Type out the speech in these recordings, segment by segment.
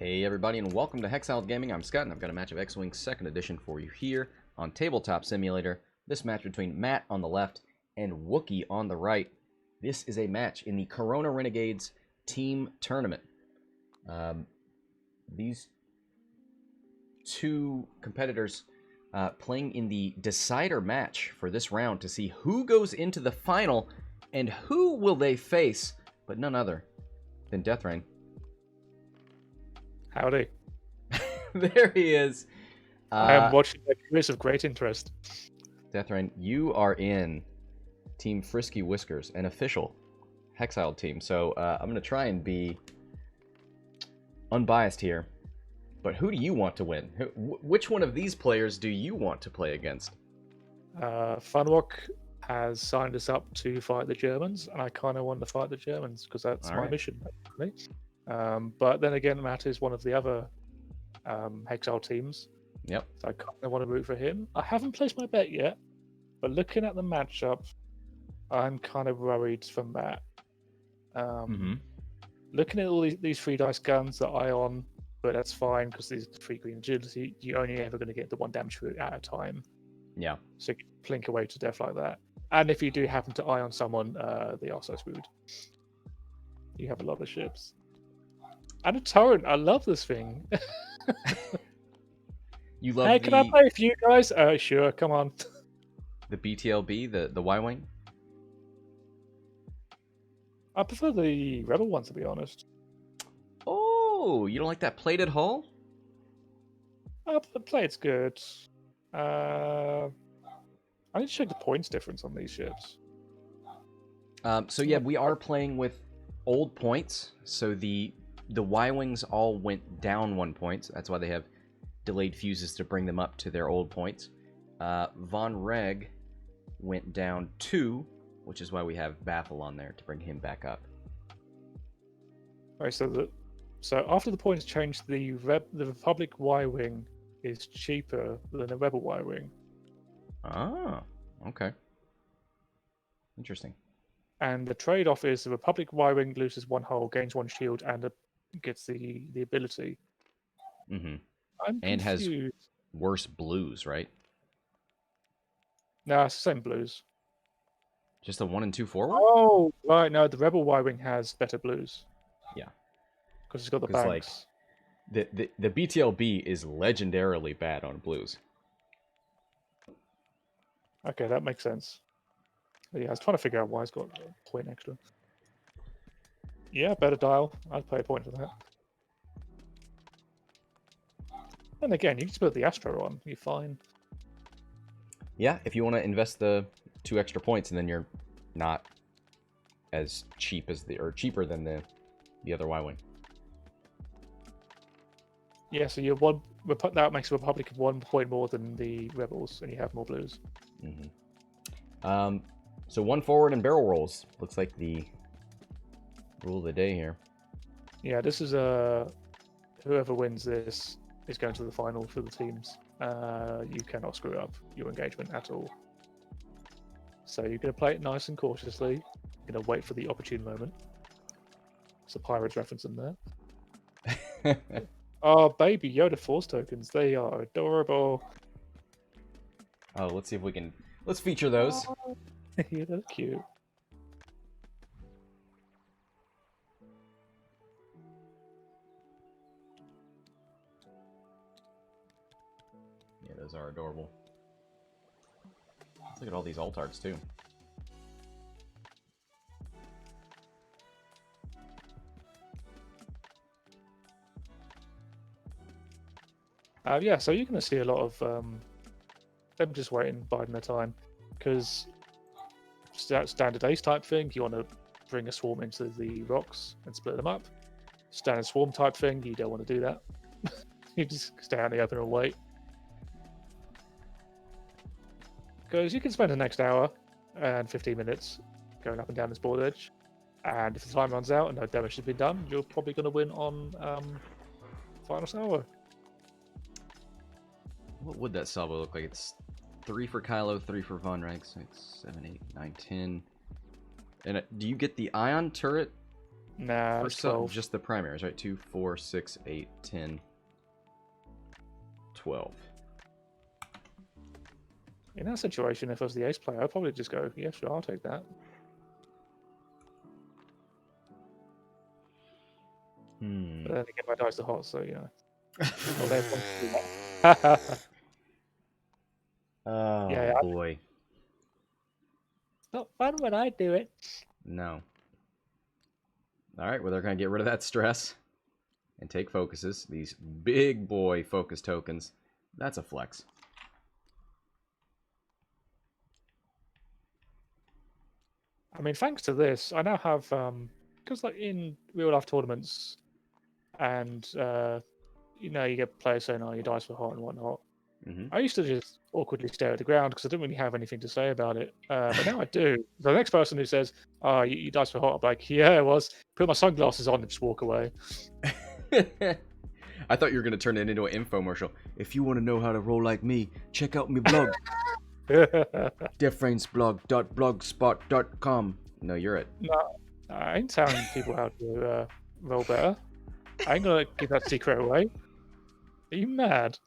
Hey everybody, and welcome to Hexiled Gaming. I'm Scott, and I've got a match of X-Wing 2nd Edition for you here on Tabletop Simulator. This match between Matt on the left and Wookie on the right. This is a match in the Corona Renegades Team Tournament. These two competitors playing in the decider match for this round to see who goes into the final and who will they face, but none other than Deathrain. Howdy. There he is. I am watching the quiz of great interest. Deathrain, you are in Team Frisky Whiskers, an official Hexiled team. So I'm going to try and be unbiased here. But who do you want to win? Which one of these players do you want to play against? Vonreg has signed us up to fight the Germans, and I kind of want to fight the Germans because that's my mission, basically. But then again, Matt is one of the other Hexiled teams. Yep. So I kind of want to root for him. I haven't placed my bet yet, but looking at the matchup, I'm kind of worried for Matt. Looking at all these 3 dice guns that I on, but that's fine because these 3 green agility, you're only ever going to get the 1 damage at a time. Yeah. So you can plink away to death like that. And if you do happen to eye on someone, they are so screwed. You have a lot of ships. And a turret. I love this thing. You love hey, can I play with you guys? Sure, come on. The BTLB, the Y-Wing? I prefer the Rebel one, to be honest. Oh, you don't like that plated hull? The plate's good. I need to check the points difference on these ships. So yeah, we are playing with old points. So the Y-Wings all went down 1 point. That's why they have delayed fuses to bring them up to their old points. Vonreg went down 2, which is why we have Baffle on there to bring him back up. Alright, so after the points changed, the Republic Y-Wing is cheaper than the Rebel Y-Wing. Ah, okay. Interesting. And the trade-off is the Republic Y-Wing loses 1 hull, gains 1 shield, and gets the ability. Mm-hmm. I'm and confused. Has worse blues, right? No, it's the same blues. Just a 1 and 2 forward? Oh, right. No, the Rebel Y-Wing has better blues. Yeah. Because it's got the banks. Like, the BTLB is legendarily bad on blues. Okay, that makes sense. But yeah, I was trying to figure out why it's got a point extra. Yeah, better dial. I'd pay a point for that. And again, you can just put the Astro on. You're fine. Yeah, if you want to invest the 2 extra points, and then you're not as cheap as cheaper than the other Y-Wing. Yeah, so that makes the Republic 1 point more than the Rebels, and you have more blues. Mm-hmm. So 1 forward and barrel rolls looks like the rule of the day here. Yeah, this is whoever wins this is going to the final for the teams. You cannot screw up your engagement at all. So you're going to play it nice and cautiously. You're going to wait for the opportune moment. It's a Pirates reference in there. Oh, baby Yoda Force tokens. They are adorable. Oh, let's see if we can... Let's feature those. Oh, yeah, they're cute. Yeah, those are adorable. Let's look at all these altards, too. Yeah, so you're going to see a lot of them just waiting, biding their time. Because standard ace type thing, you want to bring a swarm into the rocks and split them up. Standard swarm type thing, you don't want to do that. You just stay out in the open and wait. Because you can spend the next hour and 15 minutes going up and down this board edge. And if the time runs out and no damage has been done, you're probably going to win on final salvo. What would that salvo look like? It's 3 for Kylo, 3 for Vonreg, 6, 7, 8, 9, 10. And do you get the ion turret Nah, For it's 12. just the primaries, right? 2, 4, 6, 8, 10, 12. In that situation, if I was the ace player, I'd probably just go, yeah, sure, I'll take that. But then again, my dice are hot, so, you know. Well, they want to do that. Oh, Yeah, boy. It's not fun when I do it. No. All right, well, they're going to get rid of that stress and take focuses. These big boy focus tokens. That's a flex. I mean, thanks to this, I now have, because like in real life tournaments, and you know, you get players saying, "Oh, your dice were hot" and whatnot. I used to just awkwardly stare at the ground because I didn't really have anything to say about it. But now I do. The next person who says, "Oh, your dice were hot," I'm like, "Yeah, it was." Put my sunglasses on and just walk away. I thought you were going to turn it into an infomercial. If you want to know how to roll like me, check out my blog. differenceblog.blogspot.com. No, you're it. No, I ain't telling people how to roll better. I ain't gonna give that secret away. Are you mad?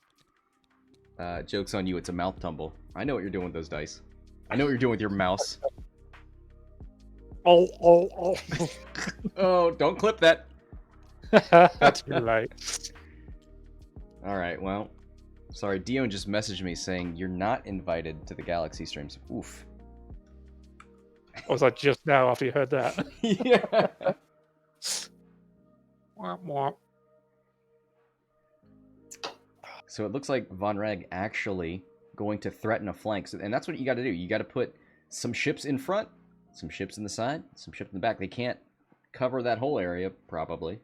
Joke's on you, it's a mouth tumble. I know what you're doing with those dice. I know what you're doing with your mouse. Oh. Oh, don't clip that. That's too late. Alright, well. Sorry, Dion just messaged me saying you're not invited to the Galaxy streams. Oof. I was like, just now after you heard that. Yeah. Womp womp. So it looks like Vonreg actually going to threaten a flank. And that's what you got to do. You got to put some ships in front, some ships in the side, some ships in the back. They can't cover that whole area, probably.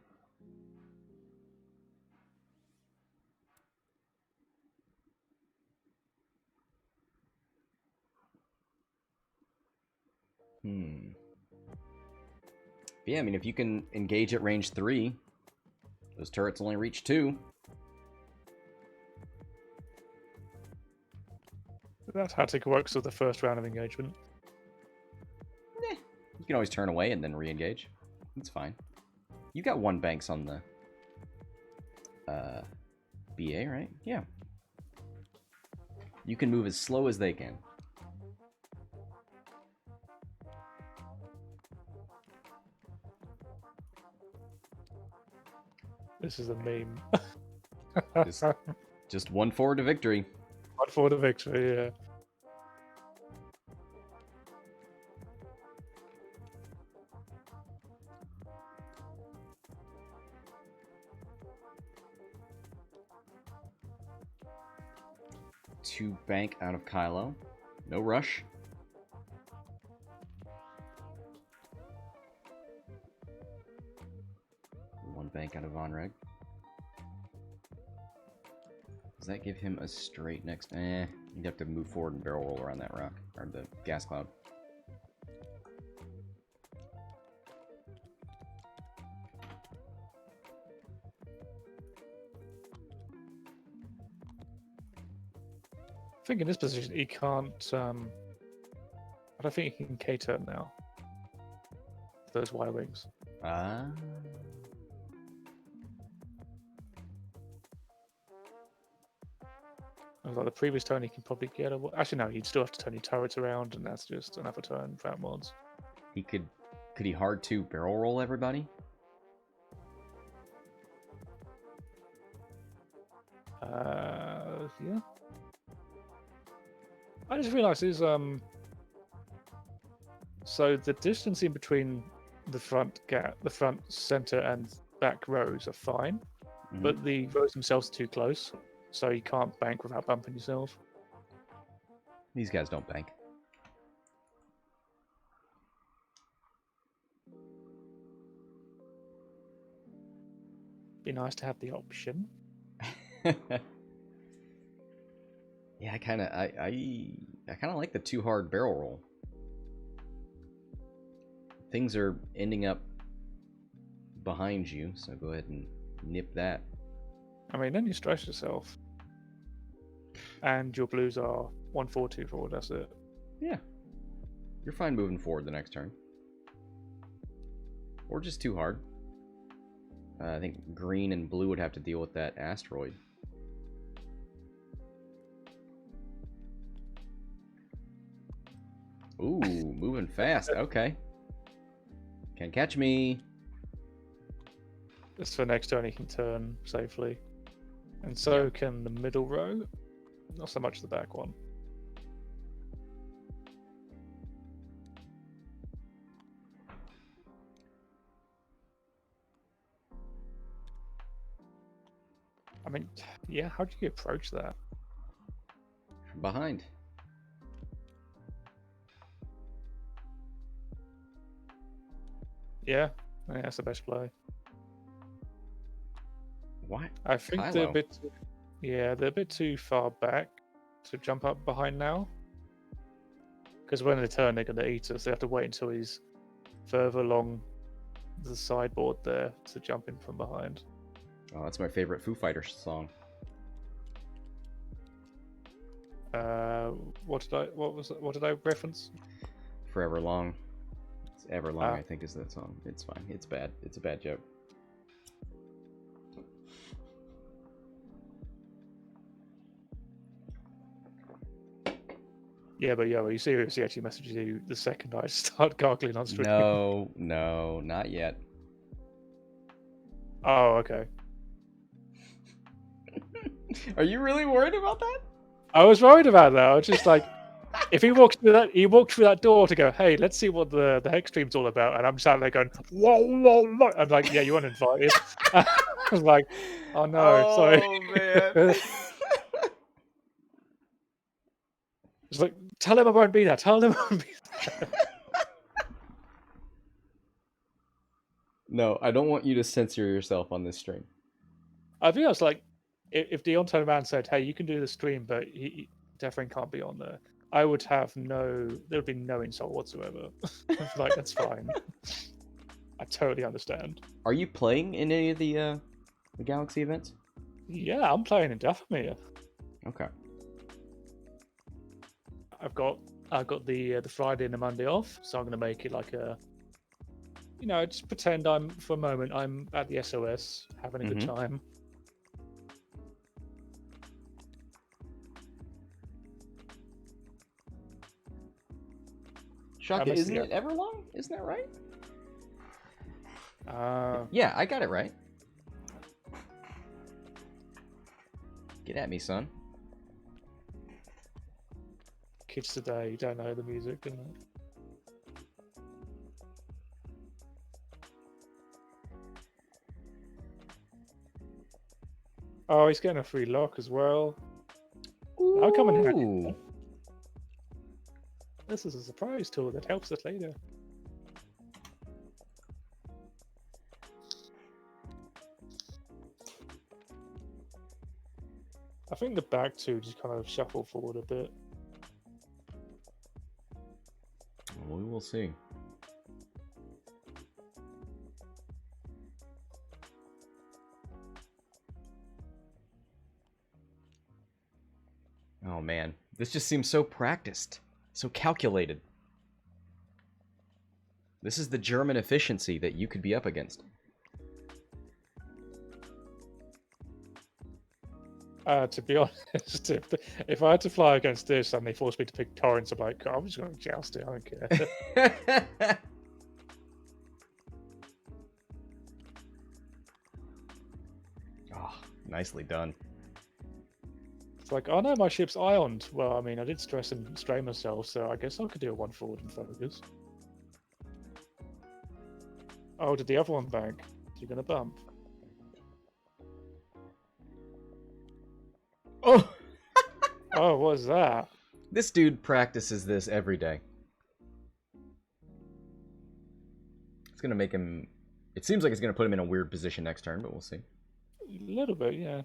Yeah, I mean, if you can engage at range 3, those turrets only reach 2. That tactic works with the first round of engagement. You can always turn away and then re-engage. It's fine. You got 1 banks on the BA, right? Yeah. You can move as slow as they can. This is a meme. Just 1 forward to victory. One for the victory, yeah. Two bank out of Kylo. No rush. One bank out of Vonreg. Does that give him a straight next? You'd have to move forward and barrel roll around that rock, or the gas cloud. I think in this position he can't. I don't think he can K-turn now. Those Y wings. Ah. Like the previous turn, he can probably get a. Actually, no, he'd still have to turn your turrets around, and that's just another turn without mods. He could he hard to barrel roll everybody? Yeah. I just realised is so the distance in between the front center, and back rows are fine, but the rows themselves are too close, so you can't bank without bumping yourself. These guys don't bank. Be nice to have the option. Yeah, I kind of like the too hard barrel roll. Things are ending up behind you, so go ahead and nip that. I mean, then you stress yourself, and your blues are 1-4-2-4. That's it. Yeah, you're fine moving forward the next turn. or just too hard. I think green and blue would have to deal with that asteroid. Ooh, moving fast. Okay. Can't catch me. This for next turn he can turn safely. And so can the middle row. Not so much the back one. I mean, yeah, how do you approach that? From behind. Yeah, that's the best play. What? I think Kylo. they're a bit, they're a bit too far back to jump up behind now. Because when they turn, they're going to eat us. They have to wait until he's further along the sideboard there to jump in from behind. Oh, that's my favorite Foo Fighters song. What did I reference? Forever Long. It's Ever Long, I think, is that song. It's fine. It's bad. It's a bad joke. Yeah, but you seriously actually messages you the second I start gargling on stream. No, not yet. Oh, okay. Are you really worried about that? I was worried about that. I was just like, if he walked through that door to go, hey, let's see what the hex stream's all about, and I'm sat there going, whoa, whoa, whoa. I'm like, yeah, you weren't invited. I was like, oh no, sorry. Oh man. It's like, tell him I won't be there. Tell him I won't be there. No, I don't want you to censor yourself on this stream. I think I was like, if Dion turned around and said, hey, you can do the stream, but he definitely can't be on there, I would have there would be no insult whatsoever. Like, that's fine. I totally understand. Are you playing in any of the Galaxy events? Yeah, I'm playing in Dathomir. Okay. I've got the Friday and the Monday off, so I'm going to make it like a, just pretend for a moment I'm at the SOS having a good time. Shaka, isn't it Everlong? Isn't that right? Yeah, I got it right. Get at me, son. Kids today don't know the music, do they? Oh, he's getting a free lock as well. Ooh. I'll come in handy. This is a surprise tool that helps us later. I think the back two just kind of shuffle forward a bit. We will see. Oh man, this just seems so practiced, so calculated. This is the German efficiency that you could be up against. To be honest, if I had to fly against this and they forced me to pick torrents, I'm like, I'm just going to joust it. I don't care. Oh, nicely done. It's like, oh no, my ship's ioned. Well, I mean, I did stress and strain myself, so I guess I could do a one forward and focus. Oh, did the other one bank? You're going to bump. Oh! Oh, what is that? This dude practices this every day. It's gonna make him... It seems like it's gonna put him in a weird position next turn, but we'll see. A little bit, yeah.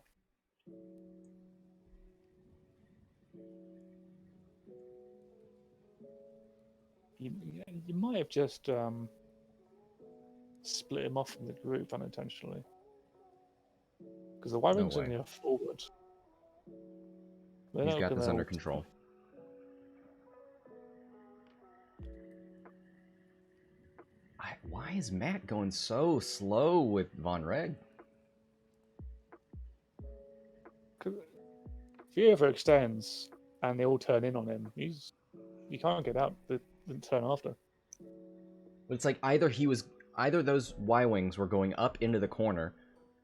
You might have just split him off from the group unintentionally. Because the Y-Wing's only a forward. He's got this under control. Why is Matt going so slow with Vonreg? If he ever extends and they all turn in on him, you can't get out the turn after. But it's like either those Y-wings were going up into the corner,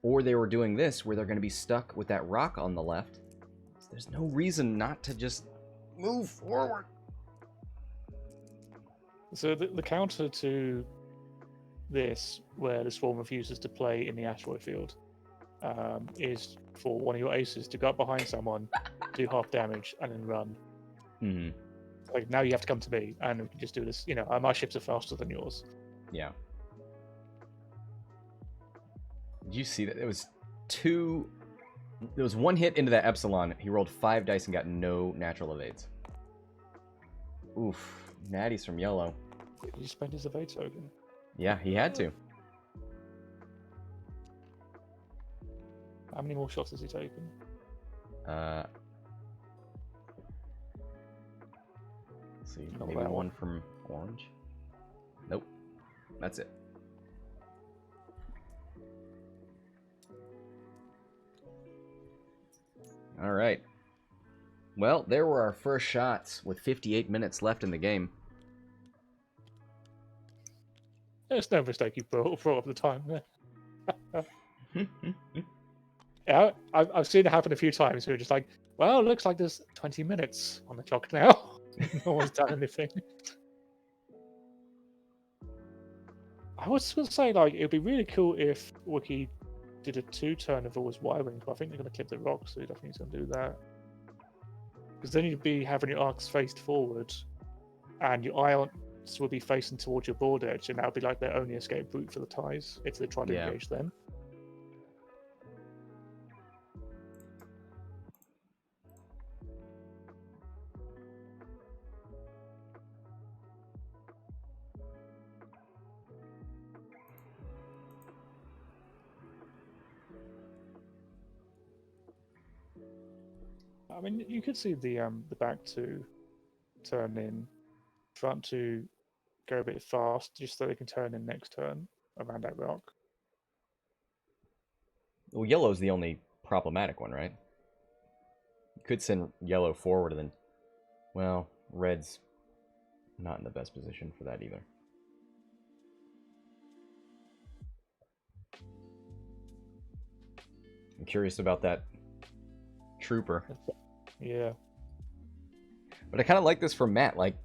or they were doing this where they're going to be stuck with that rock on the left. So there's no reason not to just move forward. So the counter to this, where the swarm refuses to play in the asteroid field, is for one of your aces to go up behind someone, do half damage, and then run. Mm-hmm. Like, now you have to come to me, and we can just do this. My ships are faster than yours. Yeah. Did you see that? There was one hit into that Epsilon. He rolled 5 dice and got no natural evades. Oof. Natty's from yellow. Did he spend his evade token? Yeah, he had to. How many more shots has he taken? Let's see. Not Maybe that one one. from orange. Nope. That's it. All right. Well, there were our first shots with 58 minutes left in the game. It's no mistake you brought up the time. Yeah, I've seen it happen a few times. We're just like, well, it looks like there's 20 minutes on the clock now. No one's done anything. I was going to say, like, it'd be really cool if Wookie did a 2-turn of all his Y-wings, but I think they're going to clip the rocks, so he definitely needs to do that. Because then you'd be having your arcs faced forward, and your ions will be facing towards your board edge, and that would be like their only escape route for the ties if they try to engage them. I mean, you could see the back to turn in, front to go a bit fast, just so they can turn in next turn around that rock. Well, yellow's the only problematic one, right? You could send yellow forward and then... Well, red's not in the best position for that either. I'm curious about that trooper. Yeah. But I kind of like this from Matt. Like,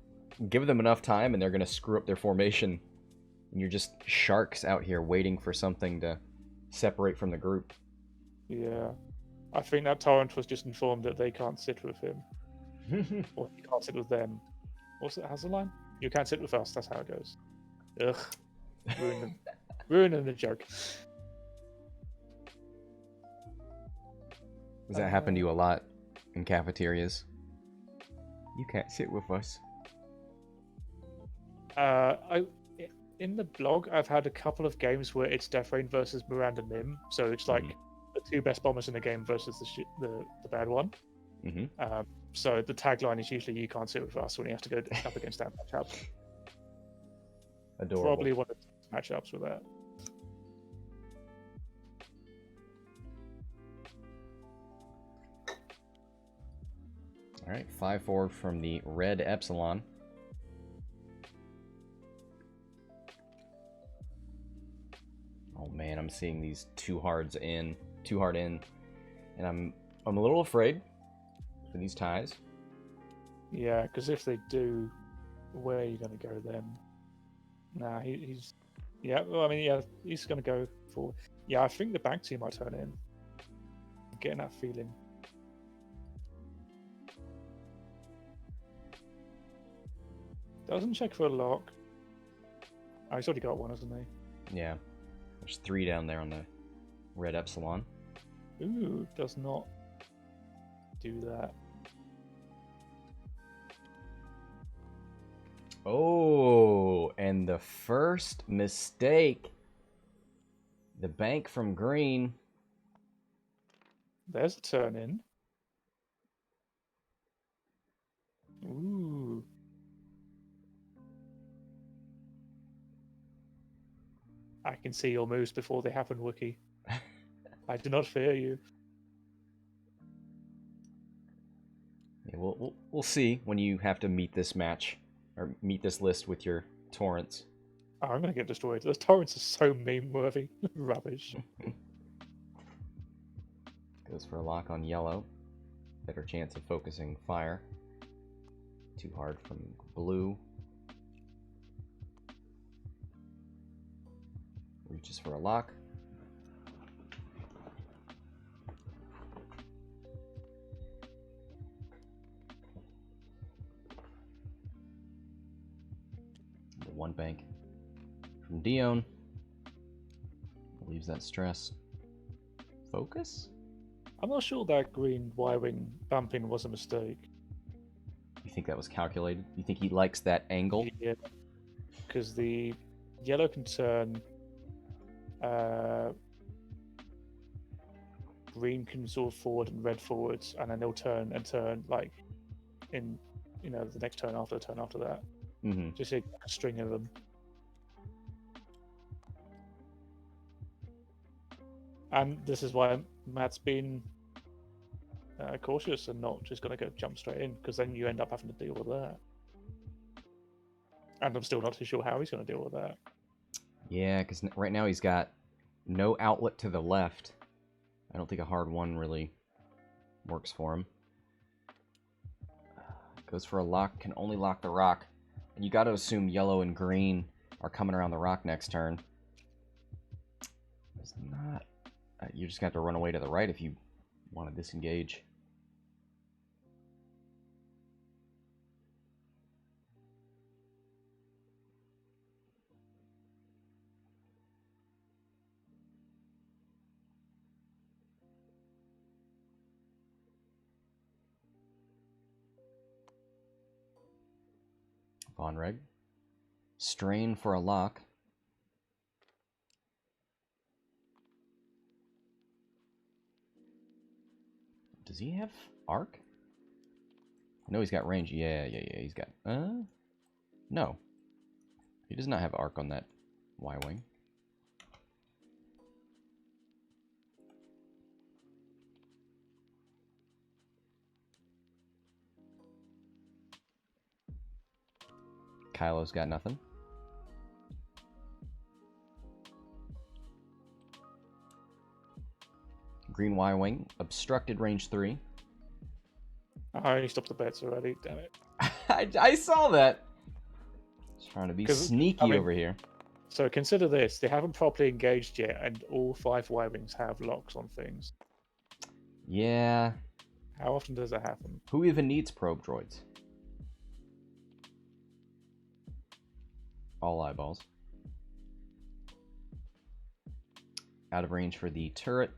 give them enough time and they're going to screw up their formation. And you're just sharks out here waiting for something to separate from the group. Yeah. I think that Torrent was just informed that they can't sit with him. Or he can't sit with them. What's it? How's the line? You can't sit with us. That's how it goes. Ugh. Ruining the joke. Does that happen to you a lot in cafeterias? You can't sit with us. In the blog, I've had a couple of games where it's Death Rain versus Miranda Nim, so it's like the 2 best bombers in the game versus the bad one. Mm-hmm. So the tagline is usually "You can't sit with us" when you have to go up against that matchup. Adorable. Probably one of the matchups with that. All right, 5-4 from the red Epsilon. Oh man, I'm seeing these too hard in, and I'm a little afraid for these ties. Yeah, because if they do, where are you going to go then? Nah, he's... Yeah, well, I mean, yeah, he's going to go forward. Yeah, I think the back two might turn in. I'm getting that feeling. Doesn't check for a lock. Oh, he's already got one, hasn't he? Yeah. There's 3 down there on the red Epsilon. Ooh, does not do that. Oh, and the first mistake. The bank from green. There's a turn in. Ooh. I can see your moves before they happen, Wookie. I do not fear you. Yeah, we'll see when you have to meet this match or meet this list with your torrents. Oh, I'm gonna get destroyed. Those torrents are so meme-worthy. Rubbish. Goes for a lock on yellow. Better chance of focusing fire. Too hard from blue. Reaches for a lock. The one bank from Dion. Leaves that stress. Focus? I'm not sure that green Y-wing bumping was a mistake. You think that was calculated? You think he likes that angle? Yeah, because the yellow can turn, green can sort of forward and red forwards, and then they'll turn and turn like in, the next turn after the turn after that. Mm-hmm. Just a string of them. And this is why Matt's been cautious and not just going to go jump straight in, because then you end up having to deal with that. And I'm still not too sure how he's going to deal with that. Yeah, because right now he's got no outlet to the left. I don't think a hard one really works for him. Goes for a lock, can only lock the rock. And you got to assume yellow and green are coming around the rock next turn. It's not... you're just going to have to run away to the right if you want to disengage. Vonreg. Strain for a lock. Does he have arc? I know he's got range. Yeah, he's got... no. He does not have arc on that Y-wing. Kylo's got nothing. Green Y-wing, obstructed range 3. I only stopped the bets already, damn it. I saw that. Just trying to be sneaky over here. So consider this, they haven't properly engaged yet, and all 5 Y-wings have locks on things. Yeah. How often does that happen? Who even needs probe droids? All eyeballs. Out of range for the turret.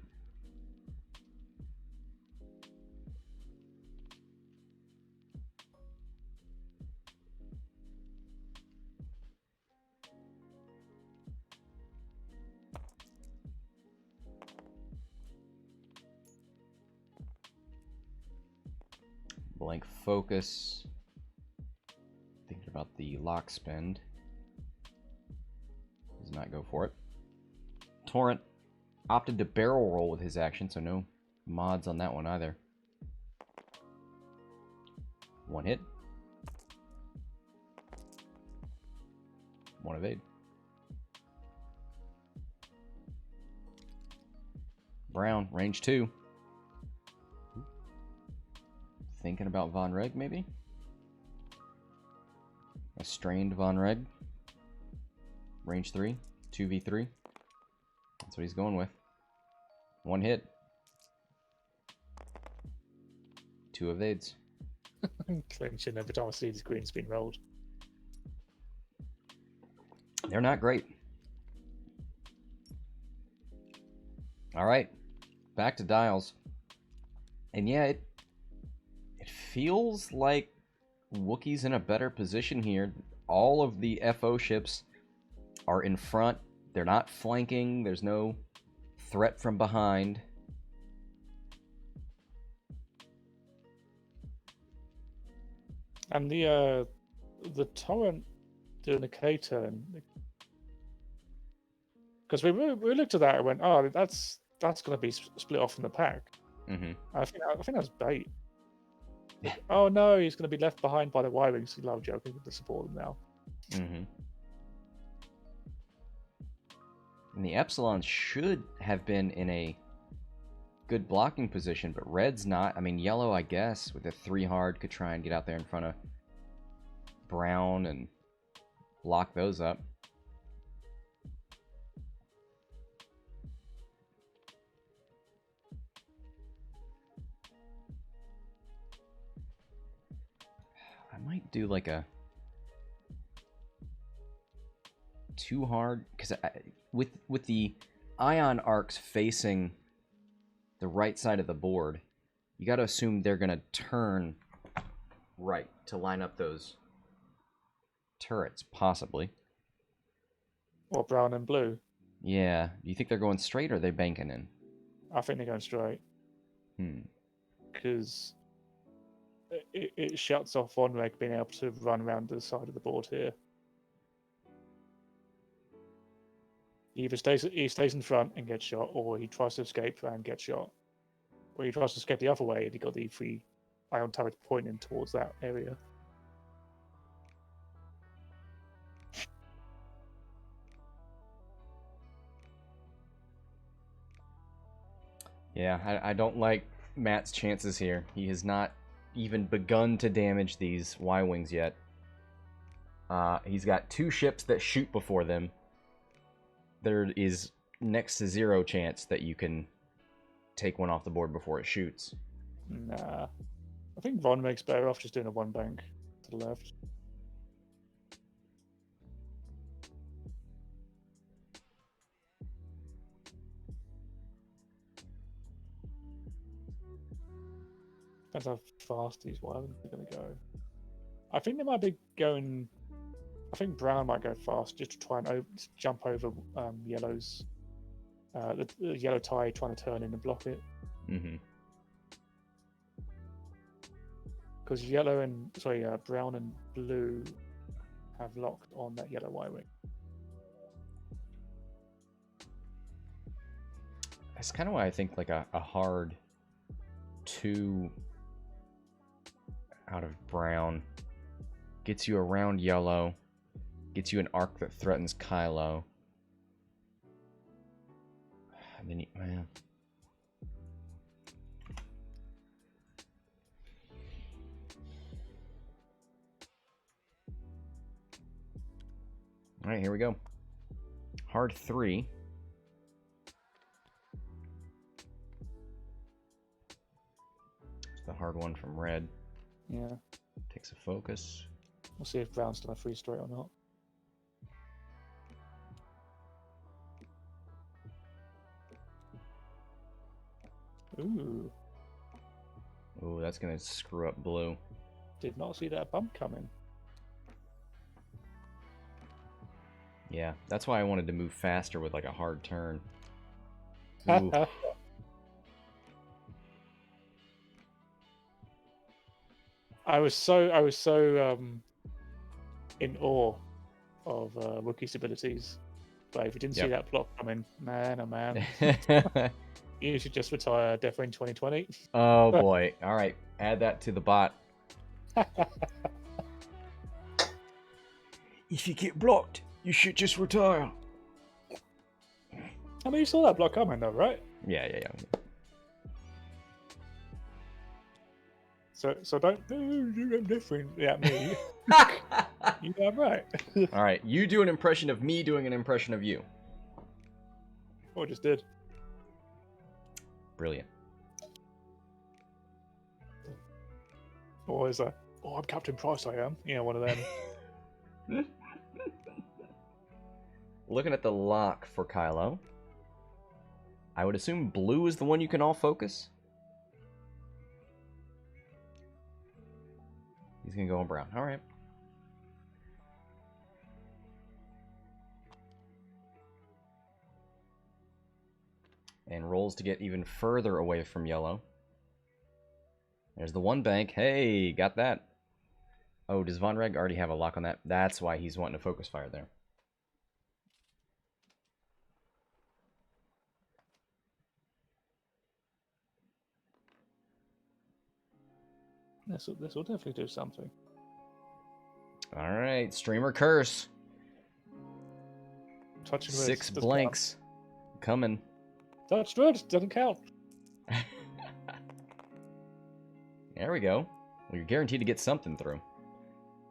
Blank focus. Thinking about the lock spend. Does not go for it. Torrent opted to barrel roll with his action, so no mods on that one either. One hit. One evade. Brown, range 2. Thinking about Vonreg, maybe? A strained Vonreg. Range 3. 2v3. That's what he's going with. One hit. 2 evades. Clinching every time I see this green's been rolled. They're not great. Alright. Back to dials. And yeah, it feels like Wookiee's in a better position here. All of the FO ships are in front. They're not flanking. There's no threat from behind. And the torrent doing the K turn Because we looked at that and went, oh, that's going to be split off from the pack. Mm-hmm. I think that's bait. Like, oh no, he's going to be left behind by the Y-wings. He love joking to support them now. Mm-hmm. And the Epsilon should have been in a good blocking position, but red's not. I mean, yellow, I guess, with a 3 hard could try and get out there in front of brown and lock those up. I might do like a 2 hard, because with the ion arcs facing the right side of the board, you got to assume they're going to turn right to line up those turrets, possibly. Or brown and blue. Yeah. Do you think they're going straight or are they banking in? I think they're going straight. Because it shuts off Vonreg being able to run around the side of the board here. He stays in front and gets shot, or he tries to escape and gets shot. Or he tries to escape the other way and he got the 3 ion turrets pointing towards that area. Yeah, I don't like Matt's chances here. He has not even begun to damage these Y-wings yet. He's got 2 ships that shoot before them. There is next to 0 chance that you can take one off the board before it shoots. Nah. I think Von makes better off just doing a 1 bank to the left. Depends how fast these Y-wings are going to go. I think they might be going... I think brown might go fast just to try and jump over yellow's. The yellow tie trying to turn in and block it. Mm-hmm. Because brown and blue have locked on that yellow Y-wing. That's kind of why I think like a hard 2 out of brown gets you around yellow, gets you an arc that threatens Kylo. And then man. All right, here we go. Hard 3. It's the hard one from red. Yeah. Takes a focus. We'll see if brown's done a 3 straight or not. Ooh. Ooh, that's gonna screw up blue. Did not see that bump coming. Yeah, that's why I wanted to move faster with like a hard turn. Ooh. I was so in awe of Wookie's abilities. But if you didn't see that block coming, man, oh man. You should just retire Death Ring 2020. Oh boy. Alright, add that to the bot. If you get blocked, you should just retire. I mean, you saw that block coming though, right? Yeah. So don't do them different. Yeah, me. You know I'm right. Alright, you do an impression of me doing an impression of you. Oh, I just did. Brilliant. Or is that? Oh, I'm Captain Price. I am. You know, one of them. Looking at the lock for Kylo, I would assume blue is the one you can all focus. He's gonna go on brown. All right. And rolls to get even further away from yellow. There's the 1 bank. Hey, got that. Oh, does Vonreg already have a lock on that? That's why he's wanting to focus fire there. This will definitely do something. All right, streamer curse. Touching 6 doesn't blanks coming. count. Touch red doesn't count. There we go. Well, you're guaranteed to get something through.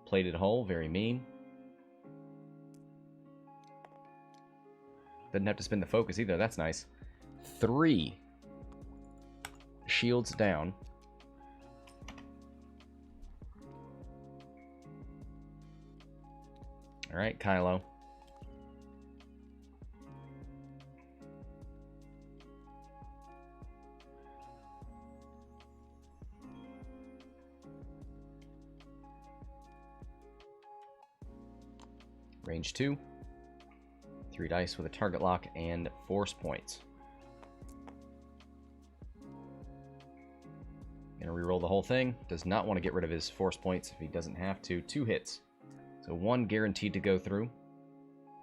Plated hull, very mean. Doesn't have to spin the focus either. That's nice. 3 shields down. All right, Kylo. Range 2. 3 dice with a target lock and force points. Gonna reroll the whole thing. Does not want to get rid of his force points if he doesn't have to. 2 hits. So 1 guaranteed to go through.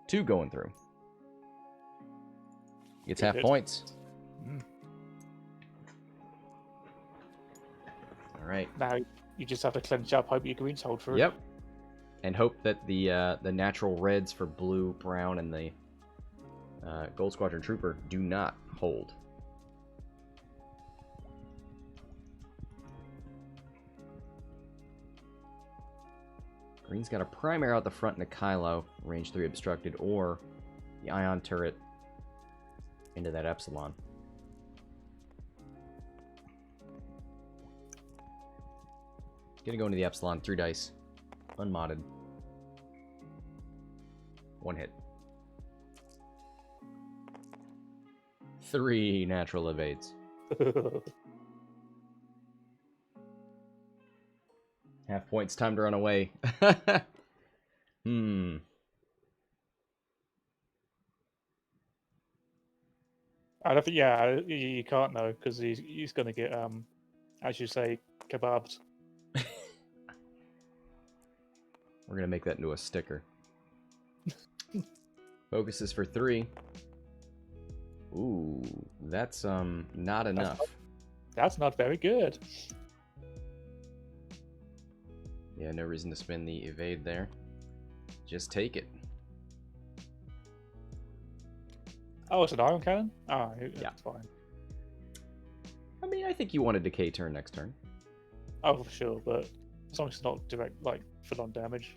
2 going through. Gets half points. All right. Now you just have to clench up, hope your greens hold for it. Yep. And hope that the natural reds for blue, brown, and the Gold Squadron Trooper do not hold. Green's got a primary out the front and a Kylo, range 3 obstructed, or the ion turret into that Epsilon. Gonna go into the Epsilon, 3 dice, unmodded. 1 hit. 3 natural evades. Half points, time to run away. I don't think, yeah, you can't know because he's going to get, as you say, kebabbed. We're gonna make that into a sticker. Focuses for 3. Ooh, that's not enough. That's not very good. Yeah, no reason to spin the evade there. Just take it. Oh, it's an iron cannon? Oh, Yeah. that's fine. I mean, I think you want a decay turn next turn. Oh, for sure, but as long as it's not direct, like, full-on damage.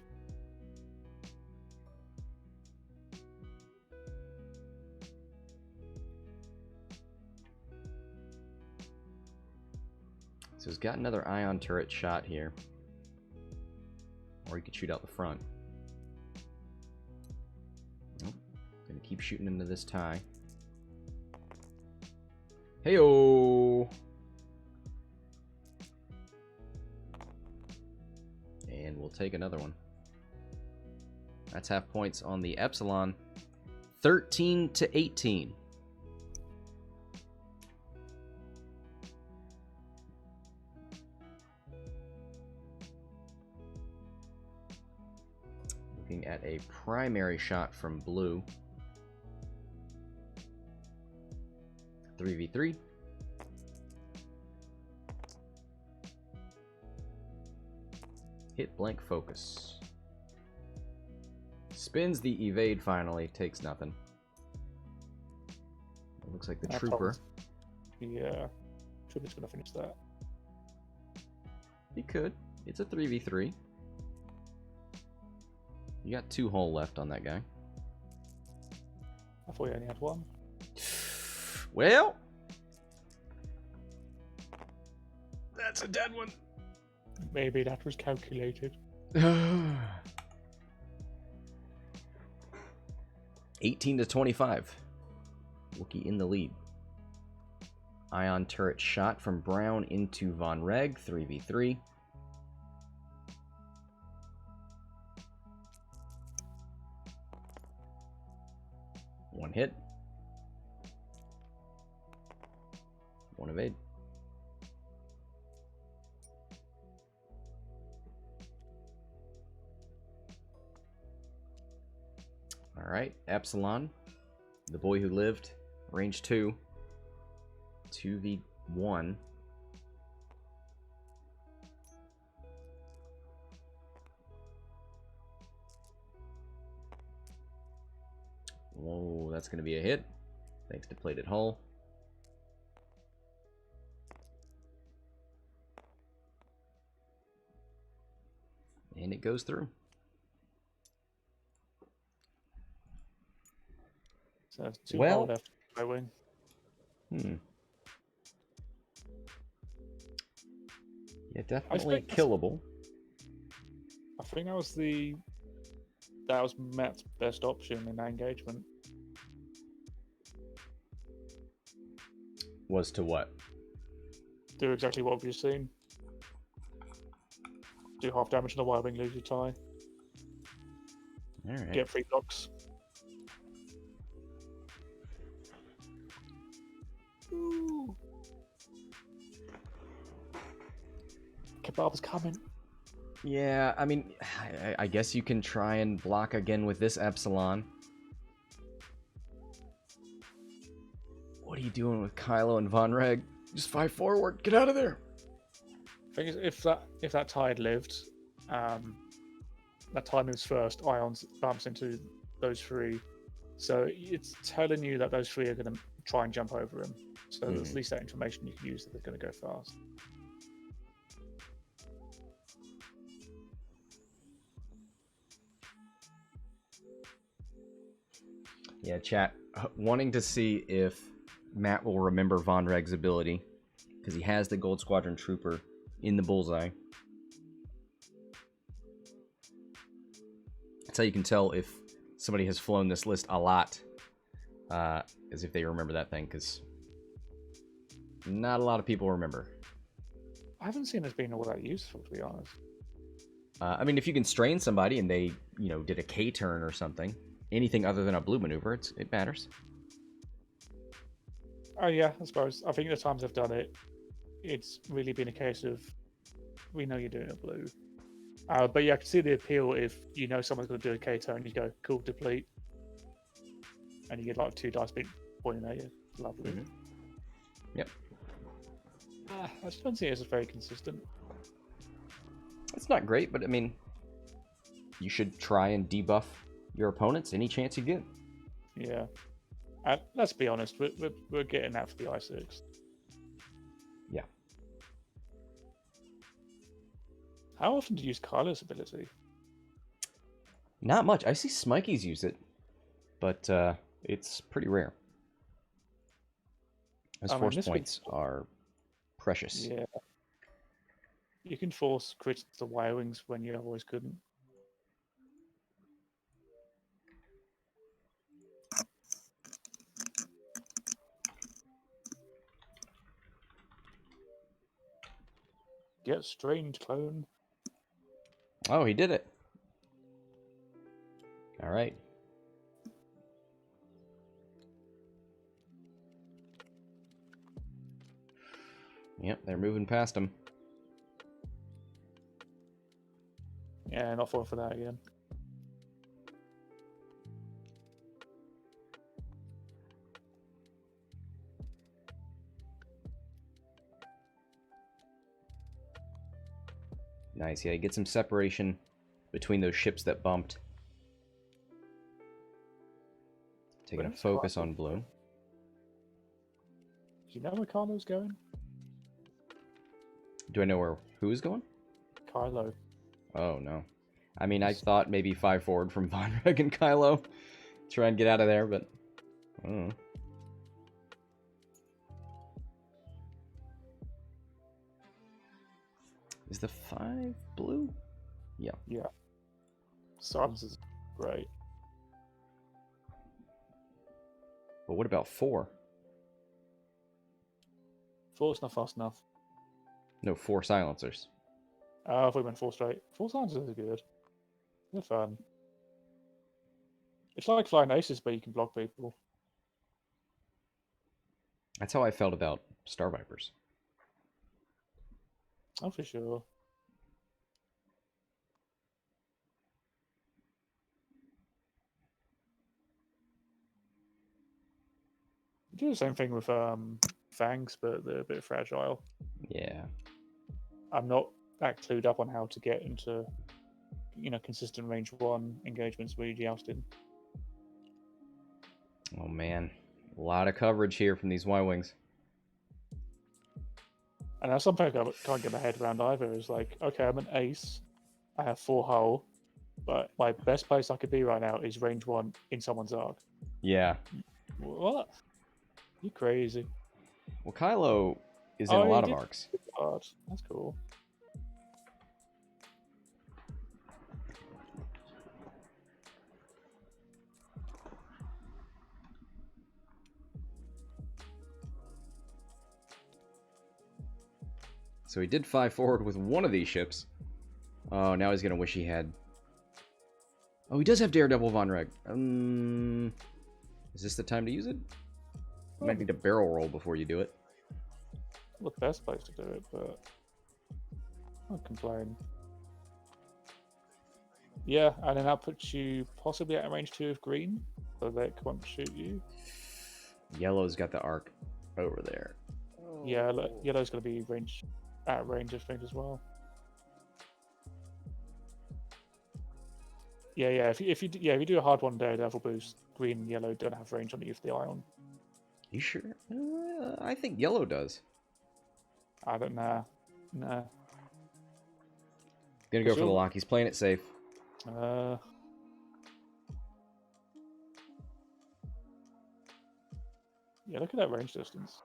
So he's got another ion turret shot here. Or he could shoot out the front. Nope. Gonna keep shooting into this tie. Heyo! And we'll take another one. That's half points on the Epsilon. 13 to 18. Looking at a primary shot from blue. 3v3. Hit blank focus. Spins the evade finally, takes nothing. It looks like the trooper. Yeah, trooper's gonna finish that. He could. It's a 3v3. You got 2 hull left on that guy. I thought you only had 1. Well, that's a dead one. Maybe that was calculated. 18 to 25. Wookie in the lead. Ion turret shot from Brown into Vonreg, 3v3. One hit. 1 evade. Alright, Epsilon. The boy who lived. Range 2. 2v1. Whoa, that's going to be a hit. Thanks to plated hull. And it goes through. So there's 2 Well, hull left. By wing. Yeah, definitely killable. I think that was Matt's best option in that engagement. Was to what? Do exactly what we've seen. Do half damage on the Y-wing, lose your tie. Alright. Get 3 blocks. Ooh. Kebab is coming. Yeah, I mean, I guess you can try and block again with this Epsilon. What are you doing with Kylo and Vonreg? Just fight forward. Get out of there. I think if that tie had lived, that tie moves first. Ions bumps into those 3, so it's telling you that those 3 are going to try and jump over him. So there's at least that information you can use that they're going to go fast. Yeah, chat. Wanting to see if Matt will remember Vonreg's ability, because he has the Gold Squadron Trooper in the bullseye. That's how you can tell if somebody has flown this list a lot, as if they remember that thing, because not a lot of people remember. I haven't seen this being all that useful, to be honest. I mean, if you can strain somebody and they, did a K turn or something, anything other than a blue maneuver, it matters. Oh yeah, I suppose. I think the times I've done it, it's really been a case of, we know you're doing a blue. But yeah, I can see the appeal if you know someone's going to do a K turn, you go, cool, deplete. And you get like 2 dice being pointing at you. Lovely. Mm-hmm. Yep. I just don't see it as very consistent. It's not great, but I mean, you should try and debuff your opponents any chance you get. Yeah. Let's be honest, we're getting that for the I6. Yeah. How often do you use Kylo's ability? Not much. I see Smikey's use it, but it's pretty rare. Those force points are precious. Yeah. You can force crits to Y-wings when you otherwise couldn't. Get strange, clone. Oh, he did it. All right. Yep, they're moving past him. Yeah, not falling for that again. Nice, yeah, get some separation between those ships that bumped. Taking a focus on blue. Do you know where Kylo's going? Do I know who is going? Kylo. Oh, no. I mean, I thought maybe 5 forward from Vonreg and Kylo. Try and get out of there, but I don't know. Is the 5 blue? Yeah. Yeah. Silence is great. But what about 4? 4's not fast enough. No, 4 silencers. If we went 4 straight. 4 silencers are good. They're fun. It's like flying aces, but you can block people. That's how I felt about Star Vipers. Oh, for sure. You do the same thing with Fangs, but they're a bit fragile. Yeah. I'm not that clued up on how to get into, consistent range 1 engagements where you're jousting. Oh man, a lot of coverage here from these Y-wings. And that's something I can't get my head around either. Is like, okay, I'm an ace. I have 4 hull, but my best place I could be right now is range 1 in someone's arc. Yeah. What? You crazy? Well, Kylo is in a lot of arcs. That's cool. So he did 5 forward with one of these ships. Oh, now he's going to wish he had... Oh, he does have Daredevil Vonreg. Is this the time to use it? You might need a barrel roll before you do it. Not the best place to do it, but I won't complain. Yeah, and then that puts you possibly at range 2 of green, so they won't shoot you. Yellow's got the arc over there. Yeah, yellow's going to be at range of things as well. Yeah. If you do a hard one Daredevil boost, green and yellow don't have range on you for the ion. You sure? I think yellow does. I don't know. No. Gonna go for the lock. He's playing it safe. Yeah, look at that range distance.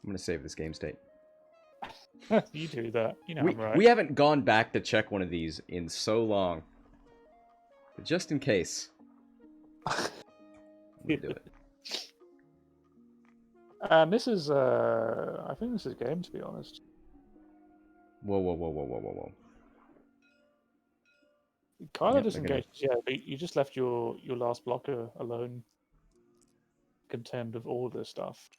I'm gonna save this game state. You do that. You know we, I'm right. We haven't gone back to check one of these in so long. But just in case. I'm gonna do it. And this is, I think this is game, to be honest. Whoa. Kylo Yep, disengaged, yeah, but you just left your last blocker alone, contend with all this stuff.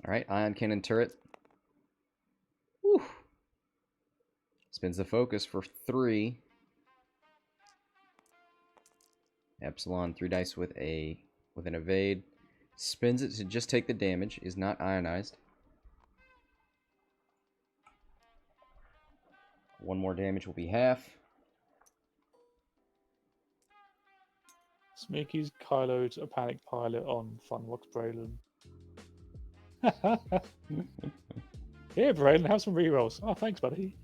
Alright, ion cannon turret. Whew. Spins the focus for 3. Epsilon, 3 dice with an evade. Spins it to just take the damage. Is not ionized. 1 more damage will be half. Smeaky's Kylo's a panic pilot on Funwalks Braylon. Here, Braylon, have some rerolls. Oh, thanks, buddy.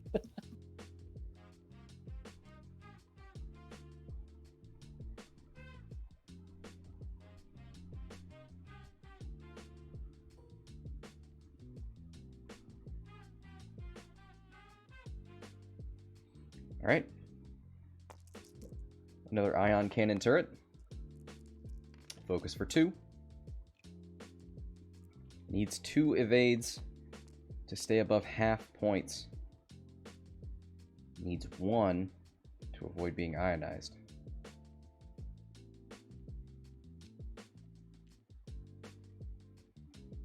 Alright. Another ion cannon turret. Focus for 2. Needs 2 evades to stay above half points. Needs 1 to avoid being ionized.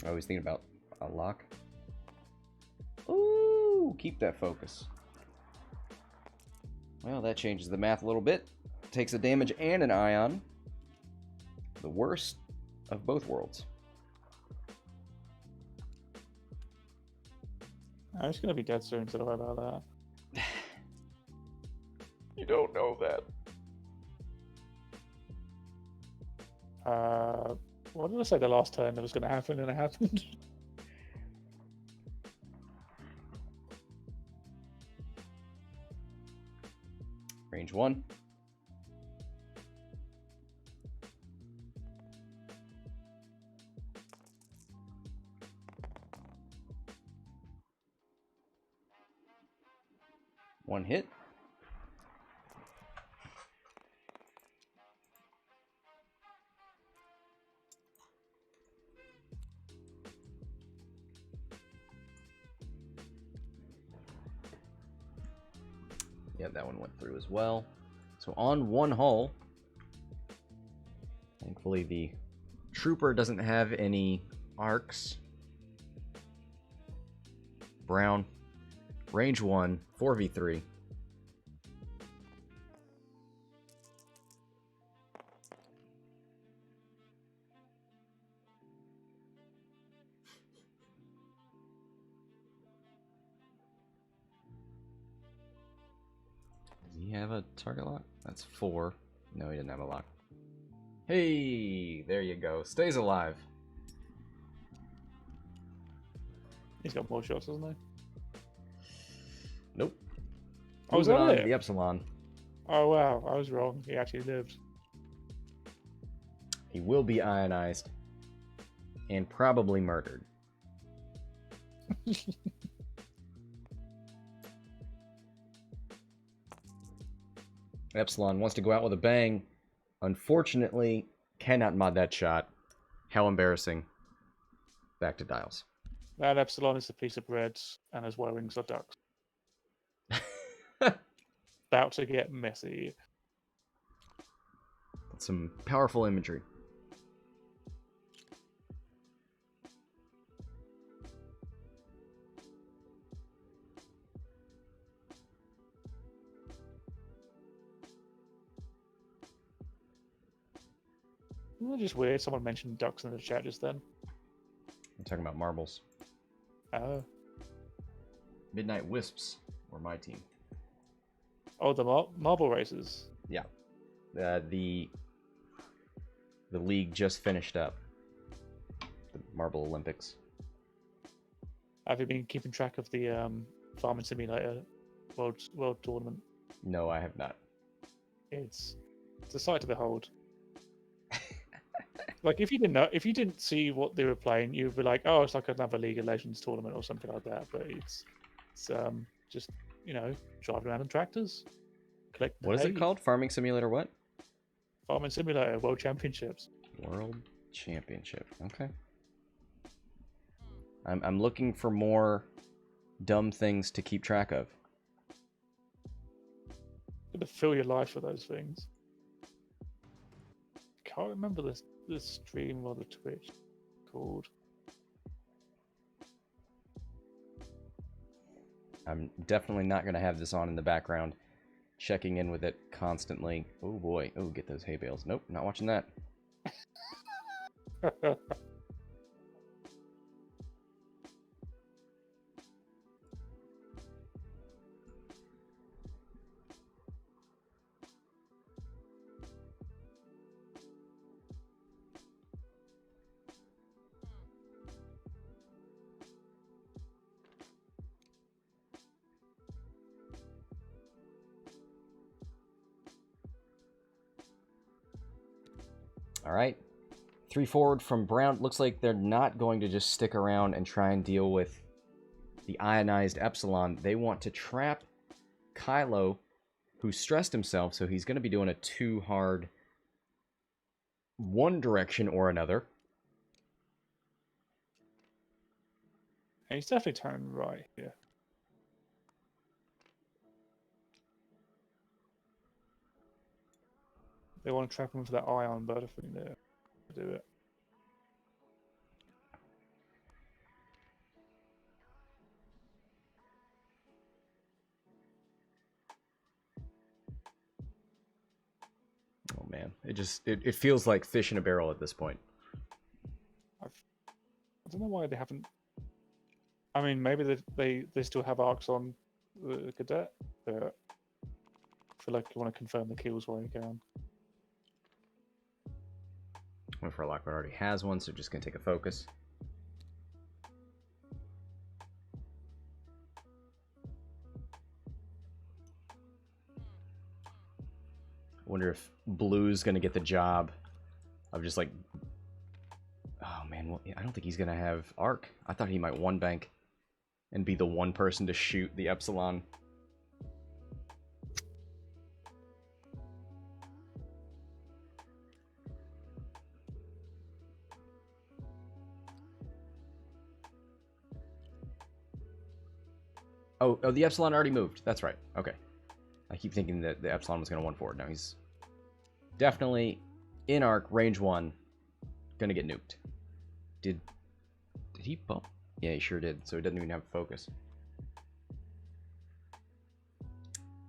I was thinking about a lock. Ooh, keep that focus. Well, that changes the math a little bit. Takes a damage and an ion. The worst of both worlds. I'm just gonna be dead soon, so don't worry about that. You don't know that. What did I say the last turn that was gonna happen and it happened? Range 1. One hit. Yeah, that one went through as well. So on 1 hull, thankfully the trooper doesn't have any arcs. Brown, range 1, 4v3. have a target lock? That's 4. No, he didn't have a lock. Hey, there you go. Stays alive. He's got more shots, hasn't he? Nope. Oh, is Moving that on to it? the Epsilon. Oh wow, I was wrong. He actually lived. He will be ionized and probably murdered. Epsilon wants to go out with a bang. Unfortunately, cannot mod that shot. How embarrassing. Back to dials. That Epsilon is a piece of bread, and his Y-wings are ducks. About to get messy. Some powerful imagery. Isn't it just weird? Someone mentioned ducks in the chat just then. I'm talking about marbles. Oh. Midnight Wisps were my team. Oh, the marble races. Yeah. The league just finished up. The Marble Olympics. Have you been keeping track of the Farming Simulator World Tournament? No, I have not. It's a sight to behold. Like if you didn't see what they were playing, you'd be like, oh, it's like another League of Legends tournament or something like that. But it's just driving around on tractors, collecting. What is it called? Farming Simulator what? Farming Simulator World Championships. World Championship. Okay. I'm looking for more dumb things to keep track of. Gonna fill your life with those things. Can't remember the stream or the Twitch called. I'm definitely not going to have this on in the background, checking in with it constantly. Oh boy. Oh, get those hay bales. Nope, not watching that. All right. 3 forward from Brown. Looks like they're not going to just stick around and try and deal with the ionized Epsilon. They want to trap Kylo, who stressed himself, so he's going to be doing a 2 hard one direction or another. And he's definitely turning right here. They want to trap him for that ion bird thing there to do it. Oh man, it feels like fish in a barrel at this point. I don't know why they haven't. I mean, maybe they still have arcs on the Cadet, but I feel like you want to confirm the kills while you can. Went for a Lockwood already has one, so just gonna take a focus. I wonder if Blue's gonna get the job of just like, oh man, well, I don't think he's gonna have arc. I thought he might one bank and be the one person to shoot the Epsilon. Oh, the Epsilon already moved. That's right. Okay. I keep thinking that the Epsilon was going to 1 forward. No, he's definitely in arc, range 1, going to get nuked. Did he bump? Yeah, he sure did. So he doesn't even have focus.